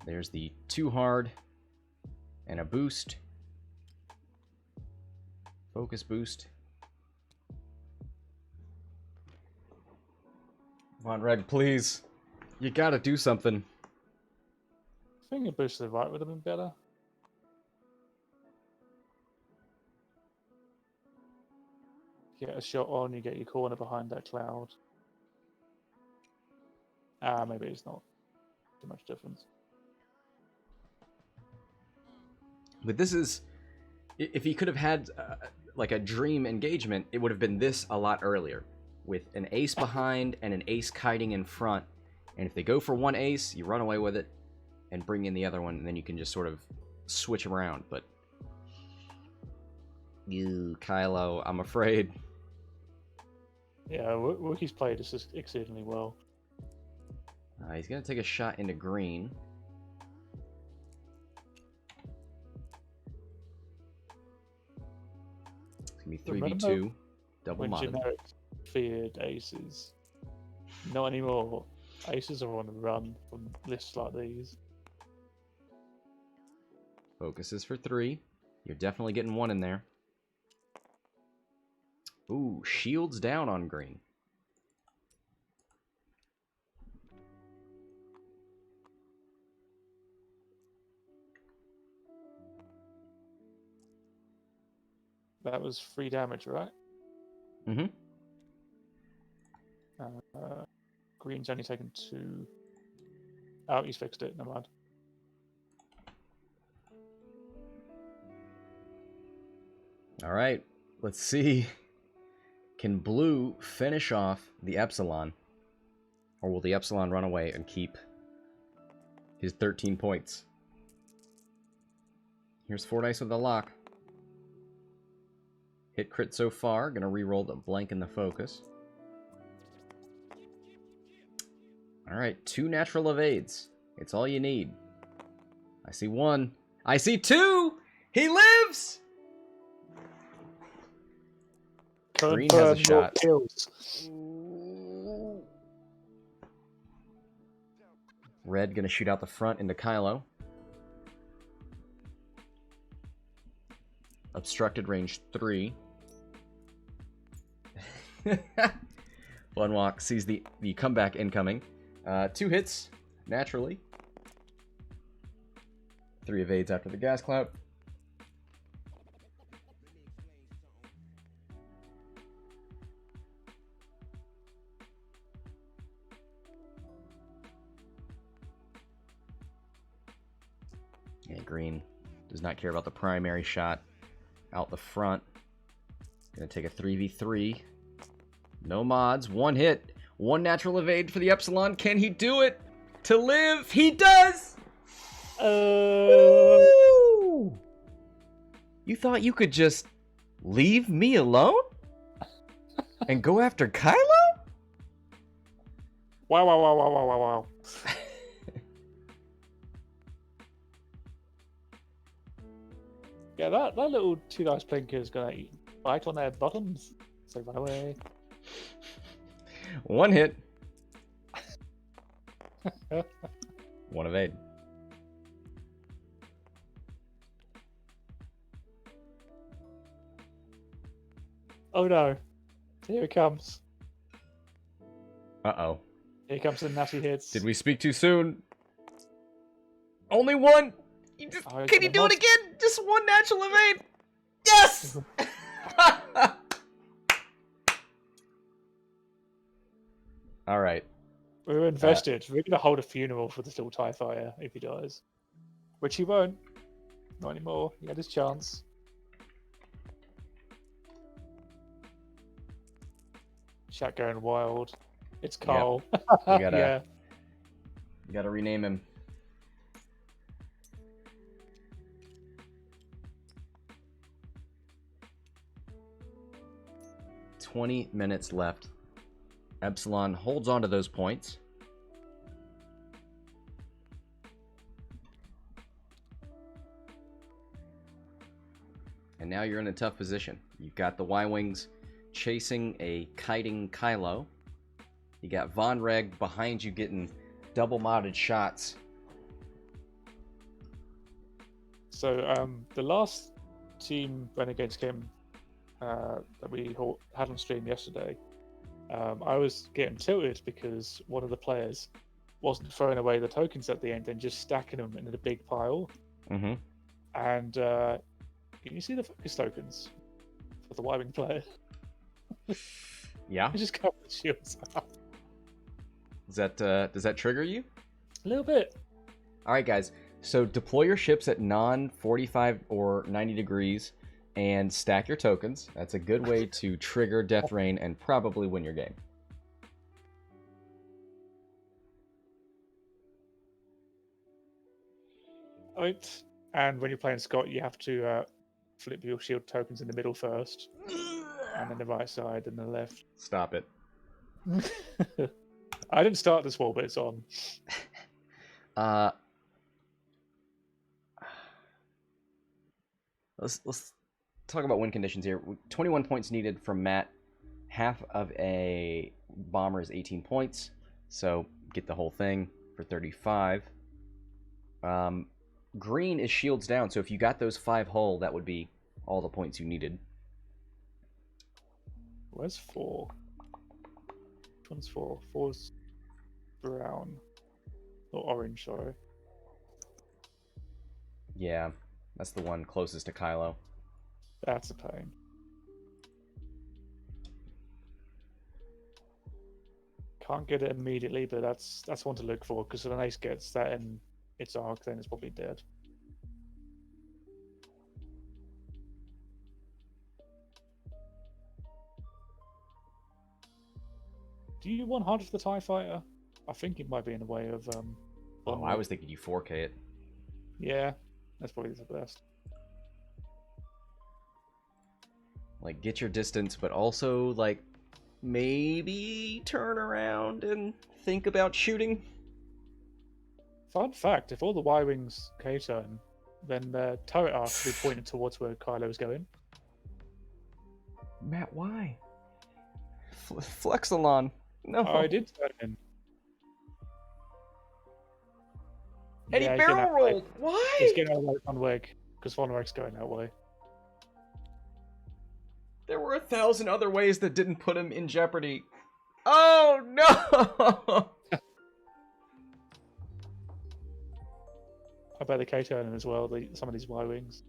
There's the 2 hard and a boost. Focus boost. Vonreg, please. You gotta do something. I think a boost to the right would have been better. Get a shot on, you get your corner behind that cloud. Maybe it's not too much difference. But this is, if he could have had like a dream engagement, it would have been this a lot earlier, with an ace behind and an ace kiting in front. And if they go for one ace, you run away with it and bring in the other one, and then you can just sort of switch around. But you, Kylo, I'm afraid. Yeah, Wookie's played this exceedingly well. He's gonna take a shot into green. It's gonna be 3v2, double when modded. generic feared aces. Not anymore. Aces are on the run from lists like these. Focuses for 3. You're definitely getting 1 in there. Ooh, shields down on green. That was 3 damage, right? Mm-hmm. Green's only taken 2. Oh, he's fixed it. Never mind. All right, let's see. Can blue finish off the Epsilon? Or will the Epsilon run away and keep his 13 points? Here's 4 dice with the lock. Hit crit so far. Gonna re-roll the blank in the focus. Alright, 2 natural evades. It's all you need. I see 1. I see 2! He lives! Green has a shot. Kills. Red gonna shoot out the front into Kylo. Obstructed range 3. Bunwalk sees the comeback incoming. 2 hits, naturally. 3 evades after the gas cloud. Yeah, green does not care about the primary shot. Out the front. Gonna take a 3v3. No mods. 1 hit. 1 natural evade for the Epsilon. Can he do it to live? He does! Woo! You thought you could just leave me alone? And go after Kylo? Wow, wow, wow, wow, wow, wow, wow. Yeah, that little 2 dice blinker is gonna bite on their bottoms. So run away. 1 hit. 1 evade. Oh no. Here it comes. Uh-oh. Here comes the nasty hits. Did we speak too soon? Only 1! Can you do it again? Just 1 natural evade! Yes! Alright. We're invested. We're gonna hold a funeral for this little TIE fighter if he dies. Which he won't. Not anymore. He had his chance. Chat going wild. It's Carl. We gotta, yeah. we gotta rename him. $20 minutes left. Epsilon holds on to those points. And now you're in a tough position. You've got the Y-Wings chasing a kiting Kylo. You got Vonreg behind you getting double modded shots. So the last team Renegades game that we had on stream yesterday, I was getting tilted because one of the players wasn't throwing away the tokens at the end and just stacking them in a big pile. Mm-hmm. And can you see the focus tokens for the Y-Wing player? Yeah. It just cover the shields up. Does that trigger you? A little bit. All right, guys. So deploy your ships at non-45 or 90 degrees and stack your tokens. That's a good way to trigger Death Rain and probably win your game. Right. And when you're playing Scott, you have to flip your shield tokens in the middle first, and then the right side and the left. Stop it. I didn't start this war, but it's on. Let's talk about win conditions here. 21 points needed from Matt. Half of a bomber is 18 points, so get the whole thing for 35. Green is shields down, so if you got those 5 hull, that would be all the points you needed. Where's 4? Which one's 4? 4's brown. Or orange, sorry. Yeah, that's the one closest to Kylo. That's a pain. Can't get it immediately, but that's one to look for, because if an ace gets that in its arc, then it's probably dead. Do you want hard for the TIE fighter? I think it might be in the way of Oh, I was thinking you 4K it. Yeah, that's probably the best. Like, get your distance, but also, like, maybe turn around and think about shooting. Fun fact, if all the Y-Wings K-turn, then the turret arc will be pointed towards where Kylo is going. Matt, why? Flexilon. No. Oh, I did turn in. And he barrel rolled. Why? He's getting out of Vonreg, because Vonreg's going that way. There were 1,000 other ways that didn't put him in jeopardy. Oh, no! I bet the K-turn as well, some of these Y-Wings.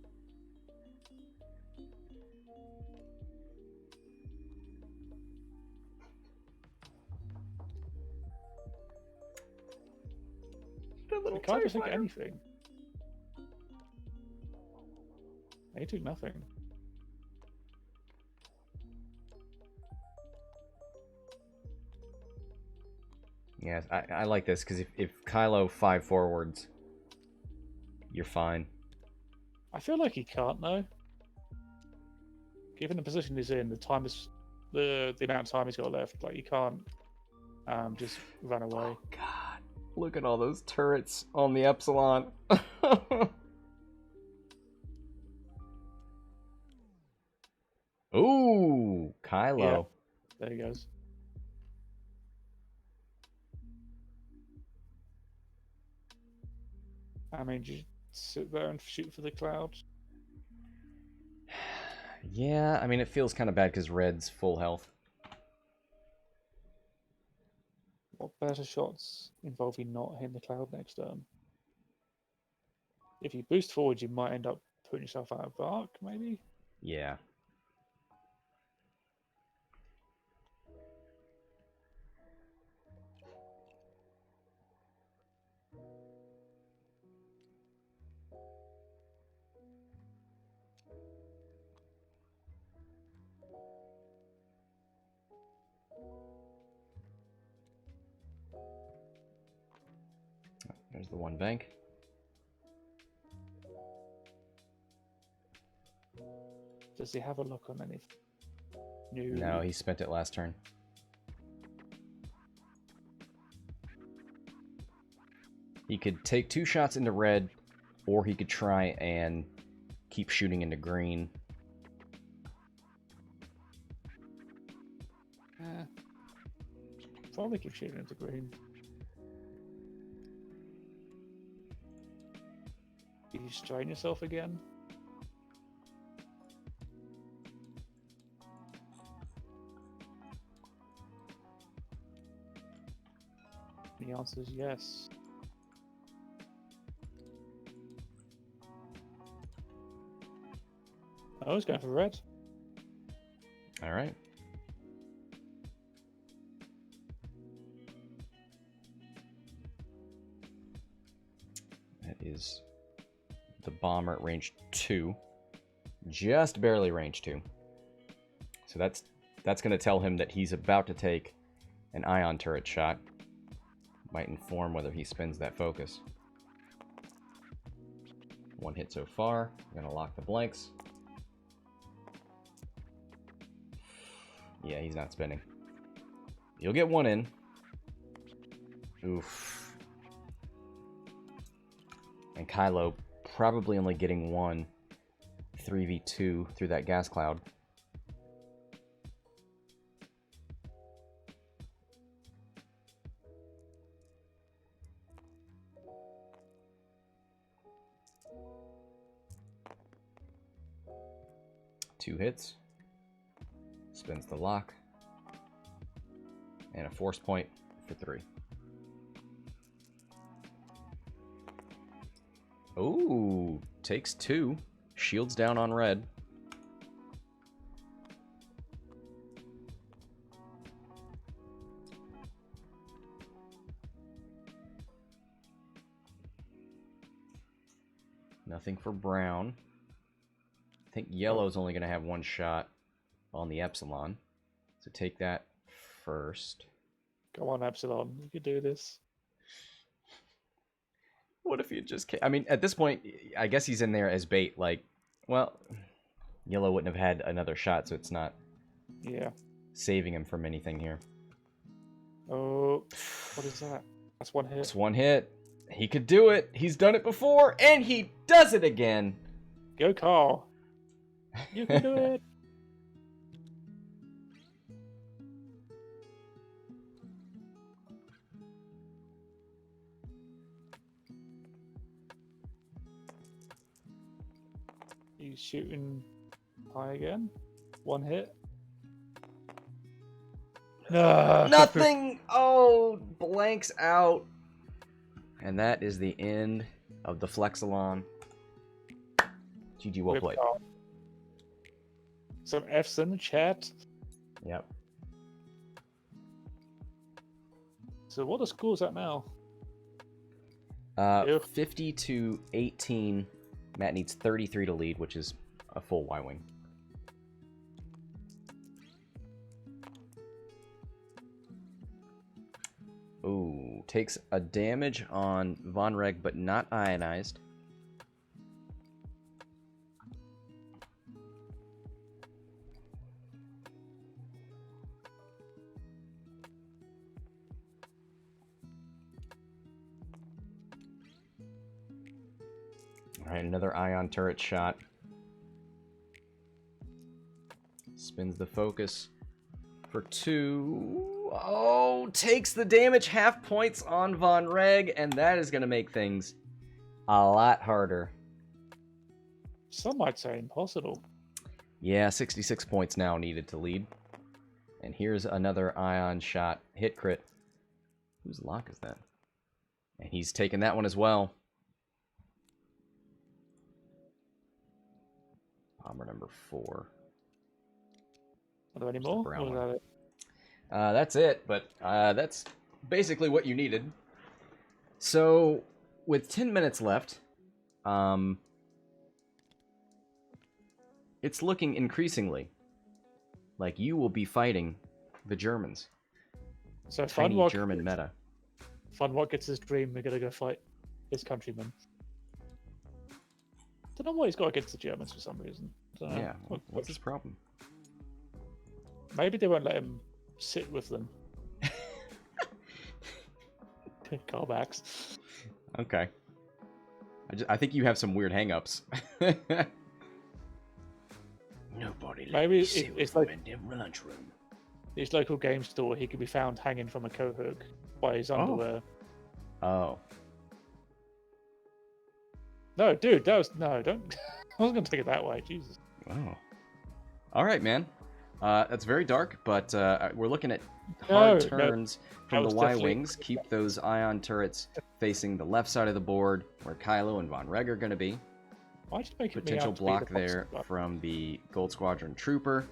They can't just take anything. They took nothing. Yes, I like this, because if Kylo 5 forwards, you're fine. I feel like he can't, though. Given the position he's in, the amount of time he's got left, like, he can't just run away. Oh, God. Look at all those turrets on the Epsilon. Ooh, Kylo. Yeah, there he goes. I mean, just sit there and shoot for the clouds. Yeah, I mean, it feels kind of bad because Red's full health. What better shots involving not hitting the cloud next turn? If you boost forward, you might end up putting yourself out of arc, maybe? Yeah. There's the one bank. Does he have a lock on anything? No, he spent it last turn. He could take 2 shots into red, or he could try and keep shooting into green. Probably keep shooting into green. Do you strain yourself again? The answer is yes. I was going for red. All right. That is the bomber at range 2. Just barely range 2. So that's going to tell him that he's about to take an ion turret shot. Might inform whether he spends that focus. 1 hit so far. I'm going to lock the blanks. Yeah, he's not spending. You'll get 1 in. Oof. And Kylo probably only getting 1 3v2 through that gas cloud. Two hits. Spins the lock. And a force point for 3. Ooh, takes 2. Shields down on red. Nothing for brown. I think yellow's only going to have 1 shot on the Epsilon. So take that first. Go on, Epsilon. You can do this. What if you just... I mean, at this point, I guess he's in there as bait. Like, well, yellow wouldn't have had another shot, so it's not saving him from anything here. Oh, what is that? That's 1 hit. It's 1 hit. He could do it. He's done it before, and he does it again. Go, Carl. You can do it. He's shooting high again. 1 hit. No. Nothing. Oh, blanks out. And that is the end of the Flexilon. GG, well played. Some F's in the chat. Yep. So what are scores at now? 50 to 18. Matt needs 33 to lead, which is a full Y-Wing. Ooh, takes a damage on Vonreg, but not ionized. Alright, another ion turret shot. Spins the focus for 2. Oh, takes the damage, half points on Vonreg, and that is going to make things a lot harder. Some might say impossible. Yeah, 66 points now needed to lead. And here's another ion shot. Hit crit. Whose lock is that? And he's taking that one as well. Bomber number 4. Are there any more? Or is that it? That's it, but that's basically what you needed. So, with 10 minutes left, it's looking increasingly like you will be fighting the Germans. So Tiny German meta. Funwalk gets his dream. We're gonna go fight his countrymen. Don't know what he's got against the Germans for some reason. Yeah, what's his problem? Maybe they won't let him sit with them. Callbacks. Okay. I think you have some weird hang-ups. Nobody let me sit with them in the lunchroom. His local game store, he could be found hanging from a coat hook by his underwear. Oh. No, dude, that was... No, don't... I wasn't going to take it that way, Jesus. Oh. Alright, man. That's very dark, but we're looking at No, hard no, turns from that the was Y-Wings. definitely- Keep those ion turrets facing the left side of the board, where Kylo and Vonreg are going to be. Why did you make it me Potential out to be block the there box? from the Gold Squadron Trooper.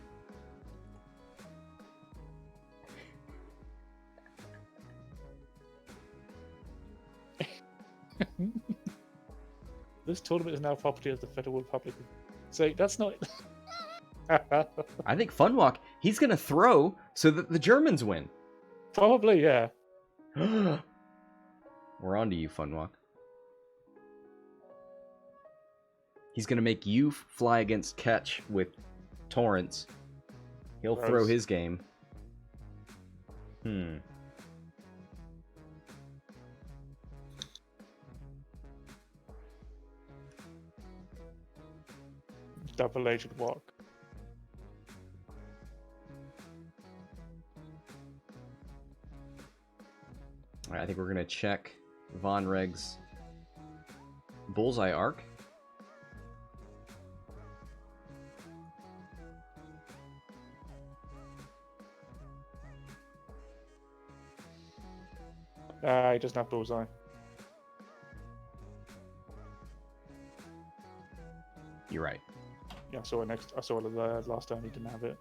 This tournament is now property of the Federal Republic. So that's not. I think Funwalk, he's going to throw so that the Germans win. Probably, yeah. We're on to you, Funwalk. He's going to make you fly against Ketch with Torrents. He'll throw Gross. his game. Double-aged walk. All right, I think we're going to check Vonreg's bullseye arc. He doesn't have bullseye. You're right. Yeah, I saw it next. I saw it last time. He didn't have it.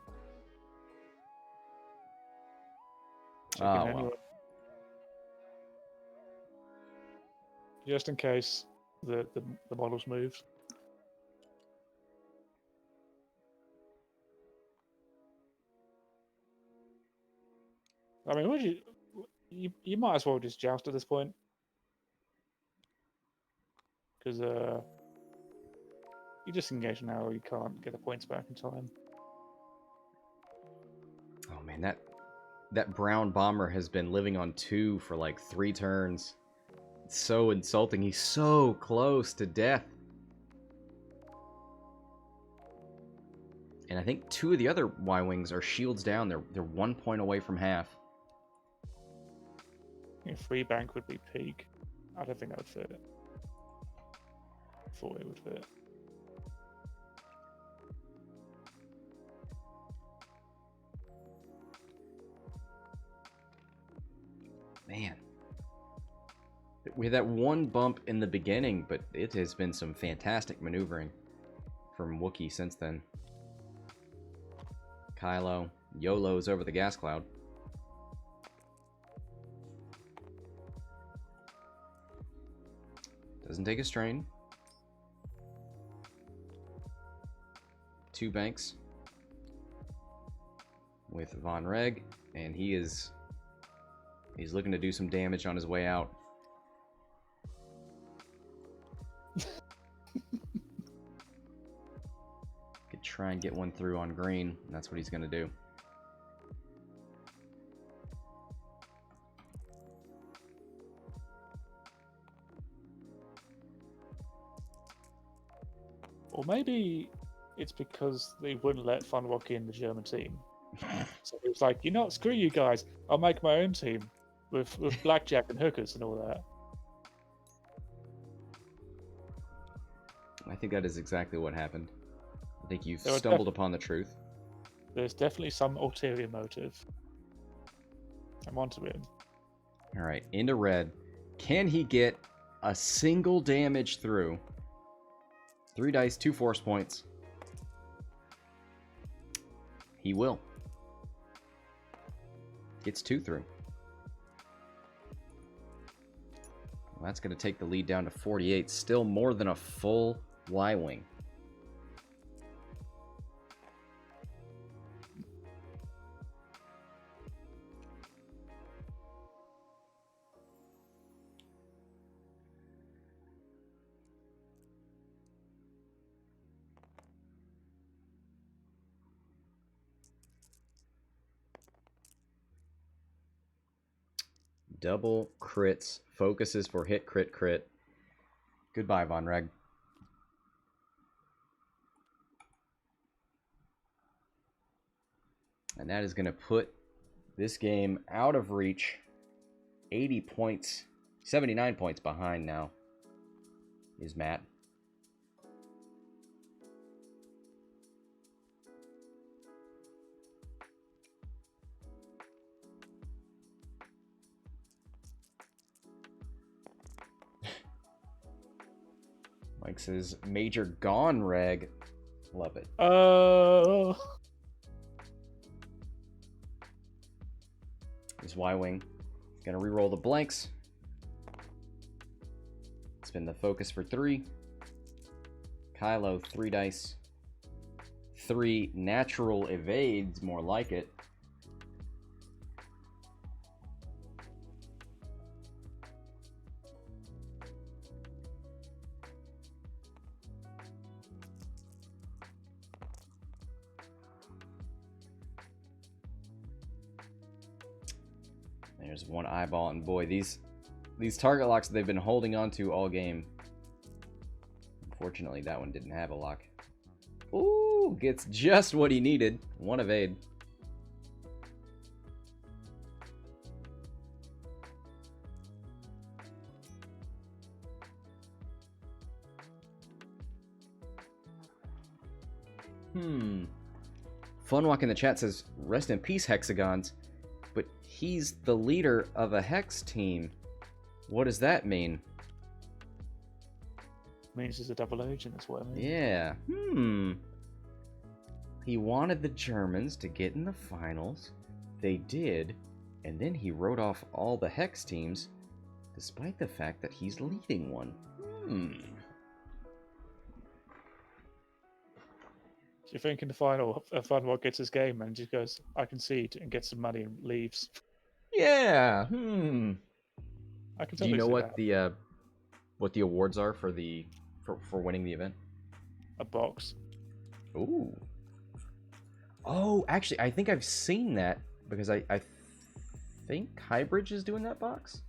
Checking Oh, anyway. well. Just in case the models moved. I mean, would you might as well just joust at this point, because you disengage now, you can't get the points back in time. Oh, man, that brown bomber has been living on 2 for like 3 turns. It's so insulting. He's so close to death. And I think 2 of the other Y-Wings are shields down. They're 1 point away from half. I think free bank would be peak. I don't think that would fit. Thought it would fit. Man. We had that one bump in the beginning, but it has been some fantastic maneuvering from Wookie since then. Kylo YOLO's over the gas cloud. Doesn't take a strain. 2 banks with Vonreg, and he's looking to do some damage on his way out. Could try and get one through on green, and that's what he's going to do. Or maybe it's because they wouldn't let Funwalk in the German team. So it was like, you know what, screw you guys. I'll make my own team with blackjack and hookers and all that. I think that is exactly what happened. I think you've There were stumbled upon the truth. There's definitely some ulterior motive. I'm onto him. All right, into red. Can he get a single damage through? 3 dice, 2 force points. He will. Gets 2 through. Well, that's going to take the lead down to 48. Still more than a full Y-Wing. Double crits. Focuses for hit, crit, crit. Goodbye, Vonreg. And that is going to put this game out of reach. 80 points. 79 points behind now is Matt. Mike says Major Vonreg. Love it. Oh. His Y-Wing. Gonna reroll the blanks. Spin the focus for 3. Kylo, 3 dice. 3 natural evades, more like it. There's one eyeball, and boy, these target locks they've been holding on to all game. Unfortunately, that one didn't have a lock. Ooh, gets just what he needed. 1 evade. Funwalk in the chat says, rest in peace, Hexagons. But he's the leader of a Hex team. What does that mean? Means he's a double agent, that's what I mean. Yeah. He wanted the Germans to get in the finals. They did. And then he wrote off all the Hex teams, despite the fact that he's leading one. Do you think in the final, Vonreg gets his game and just goes, I concede, and gets some money and leaves? Yeah. I can Do totally you know see what the awards are for winning the event? a box. Ooh. Oh, actually, I think I've seen that because I think Highbridge is doing that box.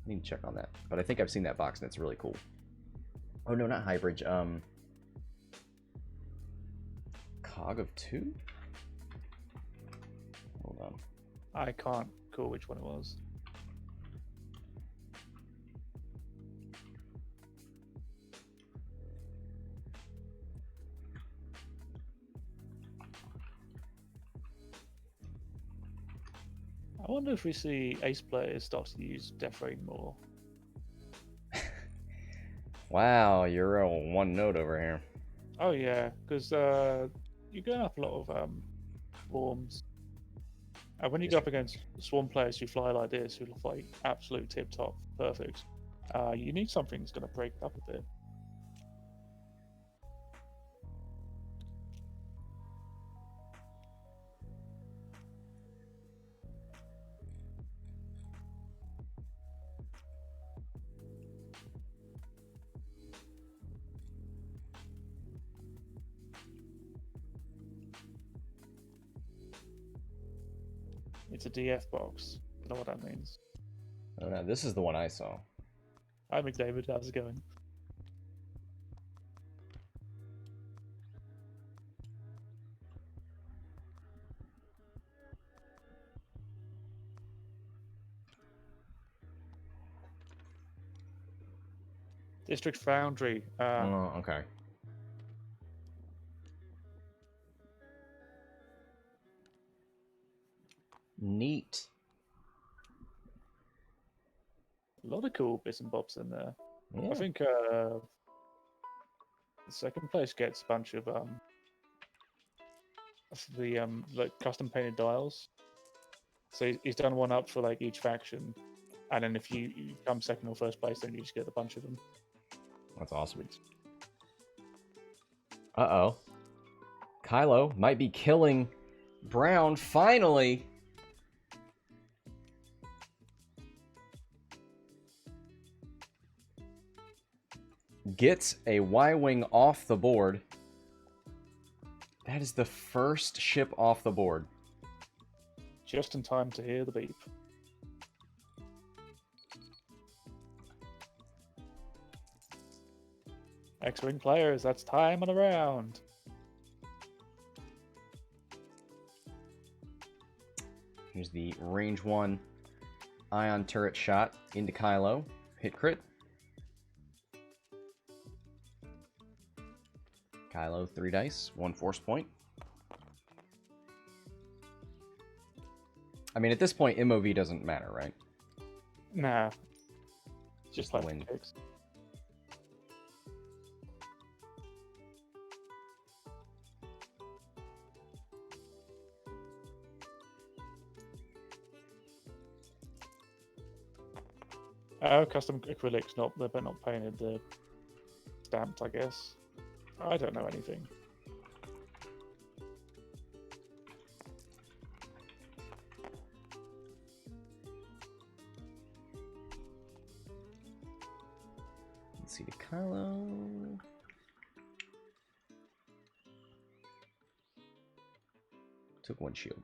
I need to check on that, but I think I've seen that box and it's really cool. Oh no, not Highbridge. Cog of 2? Hold on. I can't call which one it was. I wonder if we see ace players start to use Death Rain more. Wow, you're a one note over here. Oh yeah, because you're going up a lot of swarms. And when you go up against swarm players who fly like this, who look like absolute tip-top perfect, you need something that's going to break up a bit. It's a DF box. You know what that means. Oh no, this is the one I saw. Hi McDavid, how's it going? District Foundry. Oh, okay. Neat. A lot of cool bits and bobs in there. Yeah. I think the second place gets a bunch of the like custom painted dials. So he's done one up for like each faction, and then if you come second or first place, then you just get a bunch of them. That's awesome. Uh-oh. Kylo might be killing Brown finally. Gets a Y-Wing off the board. That is the first ship off the board. Just in time to hear the beep. X-Wing players, that's time on the round. Here's the range 1 ion turret shot into Kylo. Hit crit. Kylo, 3 dice, 1 force point. I mean, at this point, MOV doesn't matter, right? Nah. Just the like win. kicks. Custom acrylics, they're not painted. They're stamped, I guess. I don't know anything. Let's see the Kylo. Took one shield.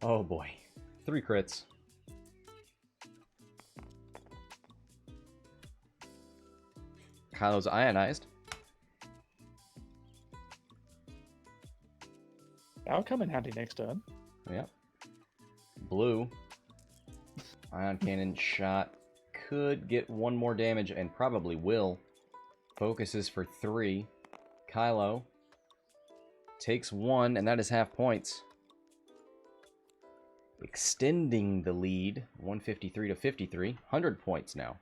Oh boy. 3 crits. Kylo's ionized. That'll come in handy next turn. Yep. Blue. Ion cannon shot. Could get 1 more damage and probably will. Focuses for 3. Kylo takes 1, and that is half points. Extending the lead, 153 to 53. 100 points now.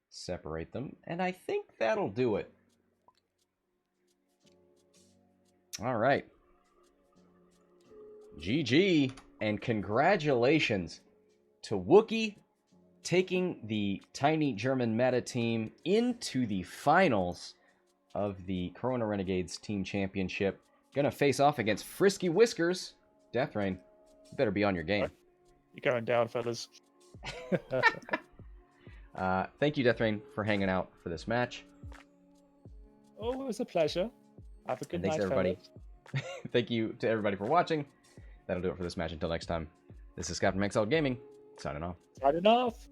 Separate them, and I think that'll do it. All right. GG, and congratulations to Wookie taking the tiny German meta team into the finals of the Corona Renegades Team Championship. Gonna face off against Frisky Whiskers. Deathrain, you better be on your game. You're going down, fellas. Thank you, Deathrain, for hanging out for this match. Oh, it was a pleasure. Have a good Thanks, night, everybody. fellas. Thank you to everybody for watching. That'll do it for this match. Until next time, this is Scott from Hexiled Gaming, signing off. Signing off.